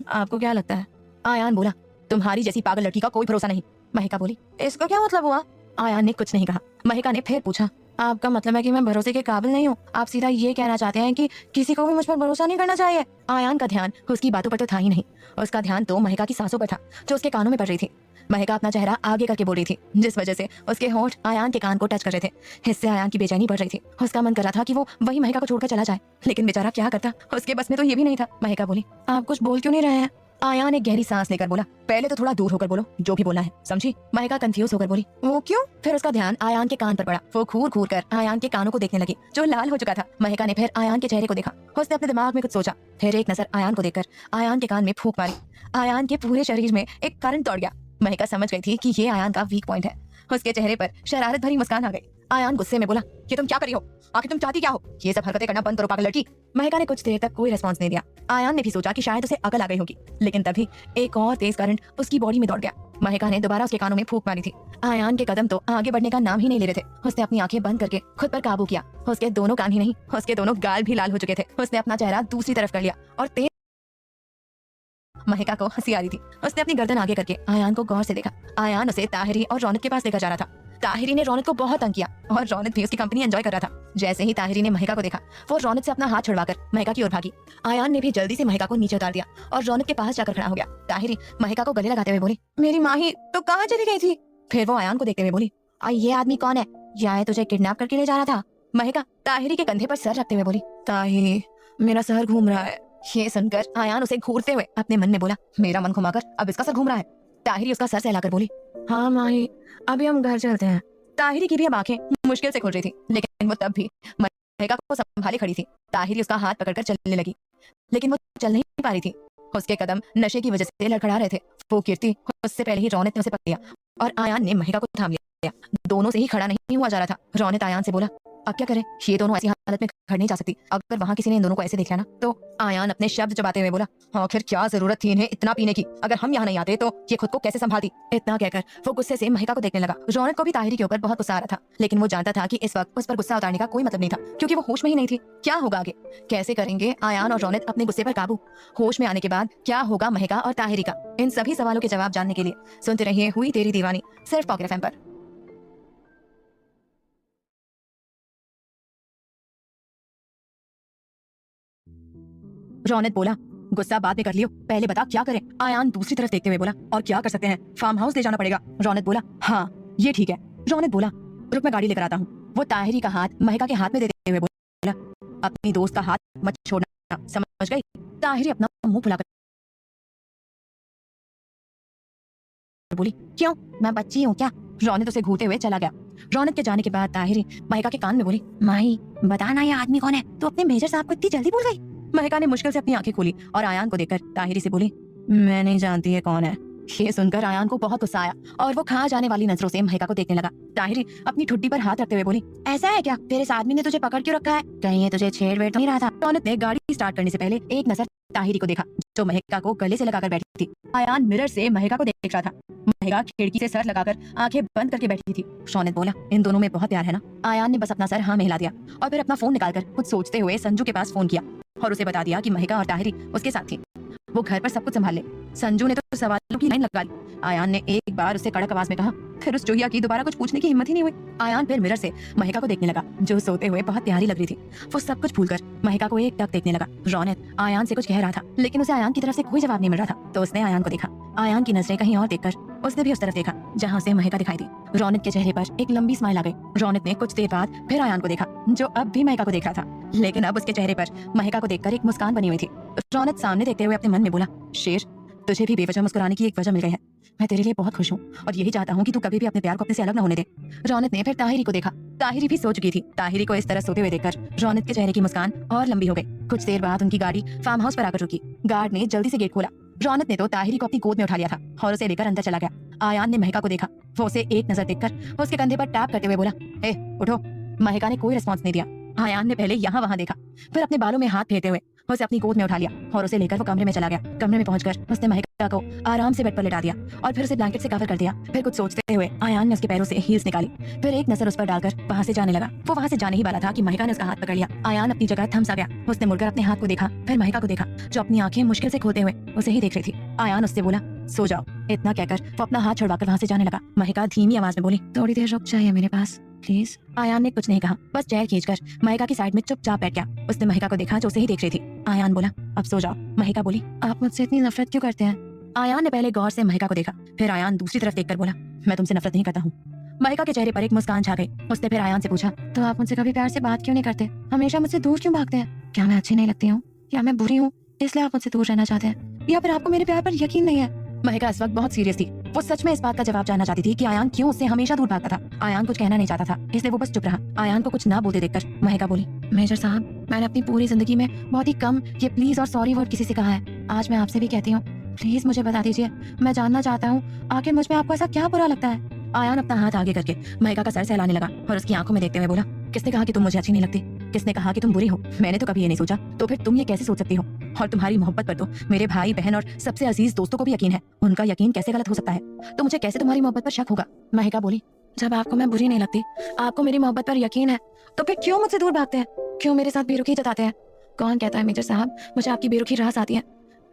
आपको क्या लगता है? आयान बोला, तुम्हारी जैसी पागल लड़की का कोई भरोसा नहीं। महका बोली, इसका क्या मतलब हुआ? आयान ने कुछ नहीं कहा। महका ने फिर पूछा, आपका मतलब है कि मैं भरोसे के काबिल नहीं हूँ? आप सीधा ये कहना चाहते हैं कि किसी को भी मुझ पर भरोसा नहीं करना चाहिए? आयान का ध्यान उसकी बातों पर तो था ही नहीं। उसका ध्यान तो महका की सांसों पर था जो उसके कानों में पड़ रही थी। महका अपना चेहरा आगे करके बोल रही थी जिस वजह से उसके होंठ आयान के कान को टच कर रहे थे। इससे आयान की बेचैनी बढ़ रही थी। उसका मन कर रहा था कि वो वही महका को छोड़कर चला जाए, लेकिन बेचारा क्या करता, उसके बस में तो ये भी नहीं था। महका बोली, आप कुछ बोल क्यों नहीं रहे हैं? आयान एक गहरी सांस लेकर बोला, पहले तो थोड़ा दूर होकर बोलो, जो भी बोलना है, समझी? महका कंफ्यूज होकर बोली, वो क्यों? फिर उसका ध्यान आयान के कान पर पड़ा। वो घूर घूर कर आयान के कानों को देखने लगी जो लाल हो चुका था। महका ने फिर आयान के चेहरे को देखा। उसने अपने दिमाग में कुछ सोचा, फिर एक नजर आयान को देखकर आयान के कान में फूंक मारी। आयान के पूरे शरीर में एक करंट दौड़ गया। महका समझ गई थी कि ये आयान का वीक पॉइंट है। उसके चेहरे पर शरारत भरी मुस्कान आ गई। आयान गुस्से में बोला, ये तुम क्या कर रही हो? आखिर तुम चाहती क्या हो? ये सब हरकतें करना बंद करो पागल लड़की। महका ने कुछ देर तक कोई रिस्पॉन्स नहीं दिया। आयान ने भी सोचा कि शायद उसे अकल आ गई होगी, लेकिन तभी एक और तेज करंट उसकी बॉडी में दौड़ गया। महका ने दोबारा उसके कानों में फूंक मारी थी। आयान के कदम तो आगे बढ़ने का नाम ही नहीं ले रहे थे। उसने अपनी आंखें बंद करके खुद पर काबू किया। उसके दोनों कान ही नहीं, उसके दोनों गाल भी लाल हो चुके थे। उसने अपना चेहरा दूसरी तरफ कर लिया और तेज महका को हंसी आ रही थी। उसने अपनी गर्दन आगे करके आयान को गौर से देखा। आयान उसे ताहिरी और रौनक के पास लेकर जा रहा था। ताहिरी ने रौनक को बहुत तंग किया और रौनक भी उसकी कंपनी एंजॉय कर रहा था। जैसे ही ताहिरी ने महका को देखा, वो रौनक से अपना हाथ छुड़वाकर महका की ओर भागी। आयान ने भी जल्दी से महका को नीचे उतार दिया और रौनक के पास जाकर खड़ा हो गया। ताहिरी महका को गले लगाते हुए बोली, मेरी माही तो कहाँ चली गई थी? फिर वो आयान को देखते हुए बोली, ये आदमी कौन है? या तुझे किडनैप करके ले जा रहा था? महका ताहिरी के कंधे पर सर रखते हुए बोली, ताहिरी मेरा सर घूम रहा है। ये सुनकर आयान उसे घूरते हुए अपने मन में बोला, मेरा मन घुमाकर अब इसका सर घूम रहा है। ताहिरी उसका सर सहलाकर बोली, हाँ माही अभी हम घर चलते हैं। ताहिरी की भी अब आंखें मुश्किल से खुल रही थी, लेकिन वो तब भी महका को संभाले खड़ी थी। ताहिरी उसका हाथ पकड़कर चलने लगी, लेकिन वो चल नहीं पा रही थी। उसके कदम नशे की वजह से लड़खड़ा रहे थे। वो गिरती उससे पहले ही रौनक ने उसे पकड़ लिया और आयान ने महका को थाम लिया। दोनों से ही खड़ा नहीं हुआ जा रहा था। रौनक आयान से बोला, अब क्या करें, ये दोनों ऐसी हालत में घर नहीं जा सकती। अगर वहाँ किसी ने इन दोनों को ऐसे देख लिया ना तो। आयान अपने शब्द चबाते हुए बोला, आखिर क्या जरूरत थी इन्हें इतना पीने की? अगर हम यहाँ नहीं आते तो ये खुद को कैसे संभालती? इतना कहकर वो गुस्से से महिका को देखने लगा। रौनक को भी ताहिरी के ऊपर बहुत गुस्सा आ रहा था, लेकिन वो जानता था कि इस वक्त उस पर गुस्सा उतारने का कोई मतलब नहीं था, क्योंकि वो होश में ही नहीं थी। क्या होगा आगे, कैसे करेंगे आयान और रौनक अपने गुस्से पर काबू? होश में आने के बाद क्या होगा महिका और ताहिरी का? इन सभी सवालों के जवाब जानने के लिए सुनते रहिए हुई तेरी दीवानी, सिर्फ पॉकेट एफएम पर। रौनक बोला, गुस्सा बाद में कर लियो, पहले बता क्या करें? आयान दूसरी तरफ देखते हुए बोला, और क्या कर सकते हैं, फार्म हाउस ले जाना पड़ेगा। रौनक बोला, हाँ ये ठीक है। रौनक बोला, रुक मैं गाड़ी लेकर आता हूँ। वो ताहिरी का हाथ महिका के हाथ में देते हुए बोला, अपनी दोस्त का हाथ मत छोड़ना, समझ गई? ताहिरी अपना मुंह फुलाकर बोली, क्यों, मैं बच्ची हूँ क्या? रौनक उसे घूरते हुए चला गया। रौनक के जाने के बाद ताहिरी महिका के कान में बोली, माही बताना ये आदमी कौन है? तू अपने मेजर साहब को इतनी जल्दी भूल गई? महिका ने मुश्किल से अपनी आंखें खोली और आयान को देखकर ताहिरी से बोली, मैं नहीं जानती है कौन है। ये सुनकर आयान को बहुत गुस्सा आया और वो खा जाने वाली नजरों से महिका को देखने लगा। ताहिरी अपनी ठुड्डी पर हाथ रखते हुए बोली, ऐसा है क्या? तेरे इस आदमी ने तुझे पकड़ क्यों रखा है? कहीं ये तुझे छेड़ वेड़ तो नहीं रहा था? रौनक ने गाड़ी स्टार्ट करने से पहले एक नजर ताहिरी को देखा, जो महिका को गले से लगाकर बैठी थी। आयान मिरर से महिका को देख रहा था। महिका खिड़की से सर लगाकर आंखें बंद करके बैठी थी। रौनक बोला, इन दोनों में बहुत प्यार है ना? आयान ने बस अपना सर हाँ में हिला दिया और फिर अपना फोन निकालकर कुछ सोचते हुए संजू के पास फोन किया और उसे बता दिया कि महिका और ताहिरी उसके साथ थी, वो घर पर सब कुछ संभाल ले। संजू ने तो सवालों की लाइन लगा ली। आयान ने एक बार उससे कड़क आवाज में कहा, फिर उस चुहिया की दोबारा कुछ पूछने की हिम्मत ही नहीं हुई। आयान फिर मिरर से महिका को देखने लगा, जो सोते हुए बहुत प्यारी लग रही थी। वो सब कुछ भूलकर महिका को एक टक देखने लगा। रौनक आयान से कुछ कह रहा था, लेकिन उसे आयान की तरफ से कोई जवाब नहीं मिल रहा था, तो उसने आयान को देखा। आयान की नजरें कहीं और देखकर उसने भी उस तरफ देखा जहाँ उसे महिका दिखाई दी। रौनक के चेहरे पर एक लंबी स्माइल आ गई। रौनक ने कुछ देर बाद फिर आयान को देखा, जो अब भी महिका को देख रहा था, लेकिन अब उसके चेहरे पर महिका को देखकर एक मुस्कान बनी हुई थी। रौनक सामने देखते हुए अपने मन में बोला, शेर, तुझे भी बेवजह मुस्कुराने की एक वजह मिल गई है। मैं तेरे लिए बहुत खुश हूँ और यही चाहता हूँ कि तू कभी भी अपने प्यार को अपने से अलग न होने दे। रौनक ने फिर ताहिरी को देखा। ताहिरी भी सो चुकी थी। ताहिरी को इस तरह सोते हुए देखकर रौनक के चेहरे की मुस्कान और लंबी हो गई। कुछ देर बाद उनकी गाड़ी फार्म हाउस पर आकर रुकी। गार्ड ने जल्दी से गेट खोला। रौनक ने तो ताहिरी को अपनी गोद में उठा लिया था और उसे लेकर अंदर चला गया। आयान ने महिका को देखा। वो उसे एक नजर देखकर उसके कंधे पर टैप करते हुए बोला, ए उठो। महिका ने कोई रिस्पॉन्स नहीं दिया। आयान ने पहले यहाँ वहाँ देखा, फिर अपने बालों में हाथ फेरते हुए उसे अपनी गोद में उठा लिया और उसे लेकर वो कमरे में चला गया। कमरे में पहुंचकर उसने महिका को आराम से बेड पर लिटा दिया और फिर उसे ब्लैंकेट से कवर कर दिया। फिर कुछ सोचते हुए आयान ने उसके पैरों से हील्स निकाली, फिर एक नजर उस पर डालकर वहां से जाने लगा। वो वहां से जाने ही वाला था कि महिका ने उसका हाथ पकड़ लिया। आयान अपनी जगह थम सा गया। उसने मुड़कर अपने हाथ को देखा, फिर महिका को देखा, जो अपनी आंखें मुश्किल से खोलते हुए उसे ही देख रही थी। आयान उससे बोला, सो जाओ। इतना कहकर वो अपना हाथ छुड़वाकर वहां से जाने लगा। महिका धीमी आवाज में बोली, थोड़ी देर रुक जाइए मेरे पास प्लीज। आयान ने कुछ नहीं कहा, बस चेयर खींचकर महिका की साइड में चुपचाप बैठ गया। उसने महिका को देखा जो उसे ही देख रही थी। आयान बोला, अब सो जाओ। महिका बोली, आप मुझसे इतनी नफरत क्यों करते हैं? आयान ने पहले गौर से महिका को देखा, फिर आयान दूसरी तरफ देखकर बोला, मैं तुमसे नफरत नहीं करता हूँ। महिका के चेहरे पर एक मुस्कान छा गई। उसने फिर आयान से पूछा, तो आप मुझसे कभी प्यार से बात क्यों नहीं करते? हमेशा मुझसे दूर क्यों भागते हैं? क्या मैं अच्छी नहीं लगती हूँ या मैं बुरी हूँ इसलिए आप मुझसे दूर रहना चाहते हैं, या फिर आपको मेरे प्यार पर यकीन नहीं है? महिका इस वक्त बहुत सीरियस थी। वो सच में इस बात का जवाब जानना चाहती थी कि आयान क्यों उससे हमेशा दूर भागता था। आयान कुछ कहना नहीं चाहता था, इसलिए वो बस चुप रहा। आयान को कुछ ना बोलते देखकर महिका बोली, मेजर साहब, मैंने अपनी पूरी जिंदगी में बहुत ही कम ये प्लीज और सॉरी वर्ड किसी से कहा है। आज मैं आपसे भी कहती हूँ, प्लीज मुझे बता दीजिए, मैं जानना चाहता हूँ आखिर मुझ में आपको ऐसा क्या बुरा लगता है? आयान अपना हाथ आगे करके महिका का सर सहलाने लगा और उसकी आंखों में देखते हुए बोला, किसने कहा कि तुम मुझे अच्छी नहीं लगती? किसने कहा कि तुम बुरी हो? मैंने तो कभी ये नहीं सोचा, तो फिर तुम ये कैसे सोच सकती हो? और तुम्हारी मोहब्बत पर तो मेरे भाई बहन और सबसे अजीज दोस्तों को भी यकीन है। उनका यकीन कैसे गलत हो सकता है? तो मुझे कैसे तुम्हारी मोहब्बत पर शक होगा? महिका बोली, जब आपको मैं बुरी नहीं लगती, आपको मेरी मोहब्बत पर यकीन है, तो फिर क्यों मुझसे दूर भागते हैं? क्यों मेरे साथ बेरुखी जताते हैं? कौन कहता है मेजर साहब मुझे आपकी बेरुखी रास आती है?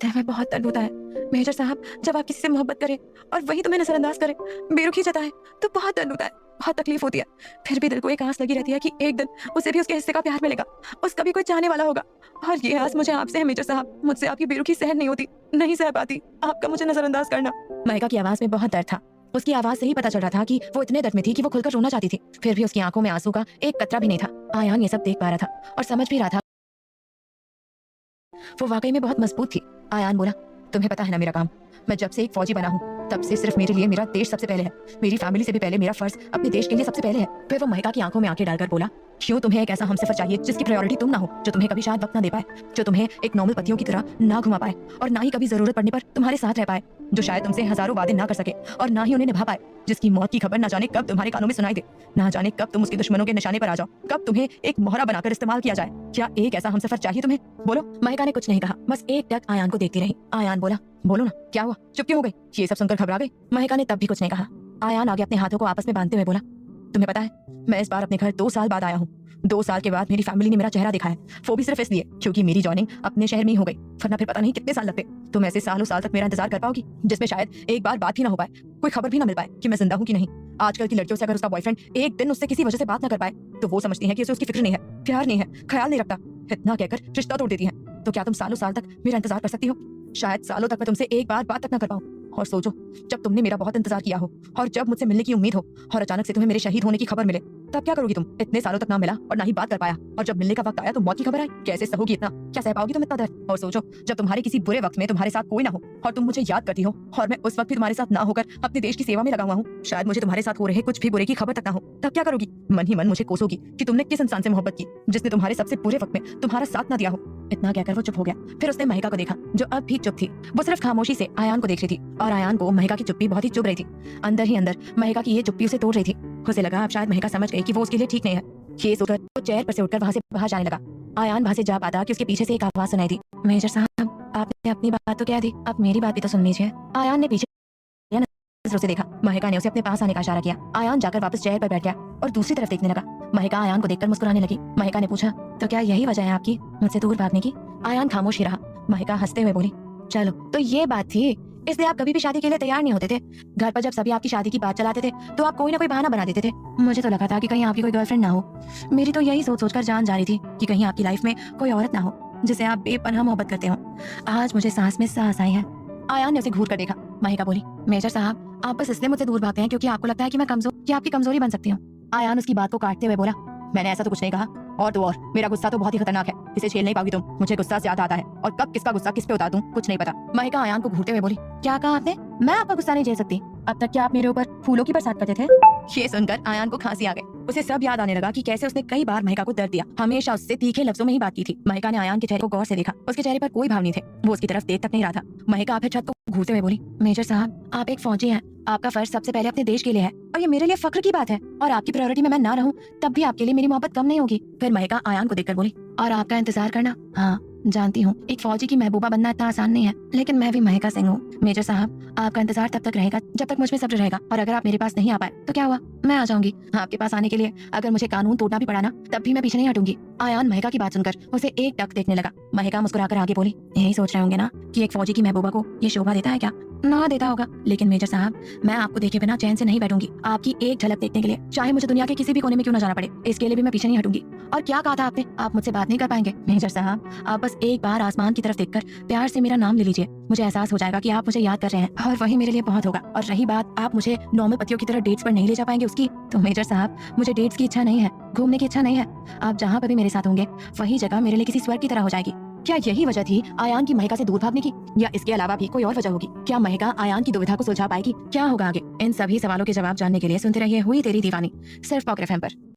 दिल में बहुत दर्द होता है मेजर साहब, जब आप किसी से मोहब्बत करें और वही तुम्हें नजरअंदाज करे, बेरुखी जताए, तो बहुत दर्द होता है, बहुत तकलीफ होती है। फिर भी दिल को एक आस लगी रहती है कि एक दिन उसे भी उसके हिस्से का प्यार मिलेगा, उसका भी कोई चाहने वाला होगा। और ये आस मुझे आपसे है मेजर साहब, मुझसे आपकी बेरुखी सहन नहीं होती, नहीं सह पाती आपका मुझे नजरअंदाज करना। महिका की आवाज में बहुत दर्द था। उसकी आवाज से ही पता चल रहा था कि वो इतने दर्द में थी कि वो खुलकर रोना चाहती थी। फिर भी उसकी आंखों में आंसू का एक कतरा भी नहीं था। आयान ये सब देख पा रहा था और समझ भी रहा था। वो वाकई में बहुत मजबूत थी। आयान बोला, तुम्हें पता है ना मेरा काम, मैं जब से एक फौजी बना हूँ तब से सिर्फ मेरे लिए मेरा देश सबसे पहले है। मेरी फैमिली से भी पहले मेरा फर्ज अपने देश के लिए सबसे पहले है। फिर वो महिका की आंखों में आंखें डालकर बोला, क्यों तुम्हें एक ऐसा हमसफर चाहिए जिसकी प्रायोरिटी तुम ना हो, जो तुम्हें कभी शायद वक्त ना दे पाए, जो तुम्हें एक नॉर्मल पतियों की तरह ना घुमा पाए और ना ही कभी जरूरत पड़ने पर तुम्हारे साथ रह पाए। जो शायद तुमसे हजारों वादे ना कर सके और ना ही उन्हें निभा पाए, जिसकी मौत की खबर ना जाने कब तुम्हारे कानों में सुनाई दे, ना जाने कब तुम उसके दुश्मनों के निशाने पर आ जाओ, कब तुम्हें एक मोहरा बनाकर इस्तेमाल किया जाए। क्या एक ऐसा हमसफर चाहिए तुम्हें? बोलो। महका ने कुछ नहीं कहा, बस एक टक आयान को देखती रही। आयान बोला, बोलो ना, क्या हुआ, चुप क्यों हो गई? ये सब सुनकर घबरा गई। महका ने तब भी कुछ नहीं कहा। आयान आगे अपने हाथों को आपस में बांधते हुए बोला, तुम्हें पता है, मैं इस बार अपने घर 2 साल बाद आया हूँ। 2 साल के बाद मेरी फैमिली ने मेरा चेहरा देखा है, वो भी सिर्फ इसलिए क्योंकि मेरी जॉइनिंग अपने शहर में ही हो गई, वरना फिर पता नहीं कितने साल लगते। तुम ऐसे सालों साल तक मेरा इंतजार कर पाओगी, जिसमें शायद एक बार बात ही ना हो पाए, कोई खबर भी ना मिल पाए कि मैं जिंदा हूँ कि नहीं। आजकल की लड़कियों से अगर उसका बॉयफ्रेंड एक दिन उससे किसी वजह से बात ना कर पाए तो वो समझती है कि उसे उसकी फिक्र नहीं है, प्यार नहीं है, ख्याल नहीं रखता। इतना कहकर रिश्ता तोड़ देती है। तो क्या तुम सालों साल तक मेरा इंतजार कर सकती हो? शायद सालों तक मैं तुमसे एक बार बात तक ना कर पाऊं। और सोचो, जब तुमने मेरा बहुत इंतजार किया हो और जब मुझसे मिलने की उम्मीद हो और अचानक से तुम्हें मेरे शहीद होने की खबर मिले, तब क्या करोगी तुम? इतने सालों तक ना मिला और ना ही बात कर पाया, और जब मिलने का वक्त आया तो मौत की खबर आई। कैसे सहोगी इतना? क्या सह पाओगी तुम इतना दर्द? और सोचो, जब तुम्हारे किसी बुरे वक्त में तुम्हारे साथ कोई ना हो और तुम मुझे याद करती हो और मैं उस वक्त भी तुम्हारे साथ ना होकर अपने देश की सेवा में लगा हुआ हूँ, शायद मुझे तुम्हारे साथ हो रहे कुछ भी बुरे की खबर तक ना हो, तब क्या करोगी? मन ही मन मुझे कोसोगी कि तुमने किस इंसान से मोहब्बत की जिसने तुम्हारे सबसे बुरे वक्त में तुम्हारा साथ ना दिया हो। इतना कहकर वो चुप हो गया। फिर उसने महिका को देखा, जो अब भी चुप थी। वो सिर्फ खामोशी से आयान को देख रही थी और आयान को महिका की चुप्पी बहुत ही चुभ रही थी। अंदर ही अंदर महिका की ये चुप्पी उसे तोड़ रही थी। उसे लगा अब शायद महिका समझ गई कि वो उसके लिए ठीक नहीं है। ये सोचकर वो चेयर पर से उठकर वहां से बाहर जाने लगा। आयान वहां से जा पाता कि उसके पीछे से एक आवाज सुनाई दी, मेजर साहब, आपने अपनी बात तो कह दी, अब मेरी बात भी तो सुन लीजिए। आयान ने पीछे नजरों से देखा। महिका ने उसे अपने पास आने का इशारा किया। आयान जाकर वापस चेयर पर बैठ गया और दूसरी तरफ देखने लगा। महिका आयान को देखकर मुस्कुराने लगी। महिका ने पूछा, तो क्या यही वजह है आपकी मुझसे दूर भागने की? आयान खामोश ही रहा। महिका हंसते हुए बोली, चलो तो ये बात थी, इसलिए आप कभी भी शादी के लिए तैयार नहीं होते थे। घर पर जब सभी आपकी शादी की बात चलाते थे तो आप कोई ना कोई बहाना बना देते थे। मुझे तो लगा था कि कहीं आपकी कोई गर्लफ्रेंड ना हो। मेरी तो यही सोच सोचकर जान जा रही थी कि कहीं आपकी लाइफ में कोई औरत ना हो जिसे आप बेपनाह मोहब्बत करते हो। आज मुझे सांस में सांस आई है। आयान ने उसे घूर कर देखा। महिका बोली, मेजर साहब, आप बस इसलिए मुझसे दूर भागते हैं क्योंकि आपको लगता है कि मैं कमजोर, कि आपकी कमजोरी बन सकती हूँ। आयान उसकी बात को काटते हुए बोला, मैंने ऐसा तो कुछ नहीं कहा। और तो और मेरा गुस्सा तो बहुत ही खतरनाक है, इसे झेल नहीं पाओगी तुम। मुझे गुस्सा ज्यादा आता है और कब किसका गुस्सा किस पे उतार दूं कुछ नहीं पता। महिका आयान को घूरते हुए बोली, क्या कहा आपने? मैं आपका गुस्सा नहीं झेल सकती। अब तक क्या आप मेरे ऊपर फूलों की बरसात करते थे? ये सुनकर आयान को खांसी आ गई। उसे सब याद आने लगा कि कैसे उसने कई बार महिका को दर्द दिया, हमेशा उससे तीखे लफ्जों में ही बात की थी। महिका ने आयान के चेहरे को गौर से देखा। उसके चेहरे पर कोई भाव नहीं थे। वो उसकी तरफ देख तक नहीं रहा था। महिका फिर छत को घूरते हुए बोली, मेजर साहब, आप एक फौजी हैं। आपका फर्ज सबसे पहले अपने देश के लिए है और ये मेरे लिए फख्र की बात है। और आपकी प्रायोरिटी में मैं ना रहूं तब भी आपके लिए मेरी मोहब्बत कम नहीं होगी। फिर महिका आयान को देखकर बोली, और आपका इंतजार करना? हाँ जानती हूँ, एक फौजी की महबूबा बनना इतना आसान नहीं है, लेकिन मैं भी महिका सिंह हूँ। मेजर साहब, आपका इंतजार तब तक रहेगा जब तक मुझ में सब्र रहेगा, और अगर आप मेरे पास नहीं आ पाए तो क्या हुआ? मैं आ जाऊंगी आपके पास। आने के लिए अगर मुझे कानून तोड़ना भी पड़ा ना, तब भी मैं पीछे नहीं हटूंगी। आयान महिका की बात सुनकर उसे एक टक देखने लगा। महिका मुस्कुराकर आगे बोली, यही सोच रहे होंगे ना कि एक फौजी की महबूबा को ये शोभा देता है क्या? ना देता होगा, लेकिन मेजर साहब, मैं आपको देखे बिना चैन से नहीं बैठूंगी। आपकी एक झलक देखने के लिए, चाहे मुझे दुनिया के किसी भी कोने में क्यों ना जाना पड़े, इसके लिए भी मैं पीछे नहीं हटूंगी। और क्या कहा था आपने? आप मुझसे बात नहीं कर पाएंगे? मेजर साहब, आप बस एक बार आसमान की तरफ देखकर प्यार से मेरा नाम ले लीजिए। मुझे एहसास हो जाएगा कि आप मुझे याद कर रहे हैं और वही मेरे लिए बहुत होगा। और रही बात आप मुझे नॉर्मल पतियों की तरह डेट्स पर नहीं ले जा पाएंगे उसकी, तो मेजर साहब, मुझे डेट्स की इच्छा नहीं है, घूमने की इच्छा नहीं है। आप जहाँ पर भी मेरे साथ होंगे वही जगह मेरे लिए किसी स्वर्ग की तरह हो जाएगी। क्या यही वजह थी आयान की महिका से दूर भागने की, या इसके अलावा भी कोई और वजह होगी? क्या महिका आयान की दुविधा को सुलझा पाएगी? क्या होगा आगे? इन सभी सवालों के जवाब जानने के लिए सुनते रहिए हुई तेरी दीवानी, सिर्फ पॉकेट एफएम पर।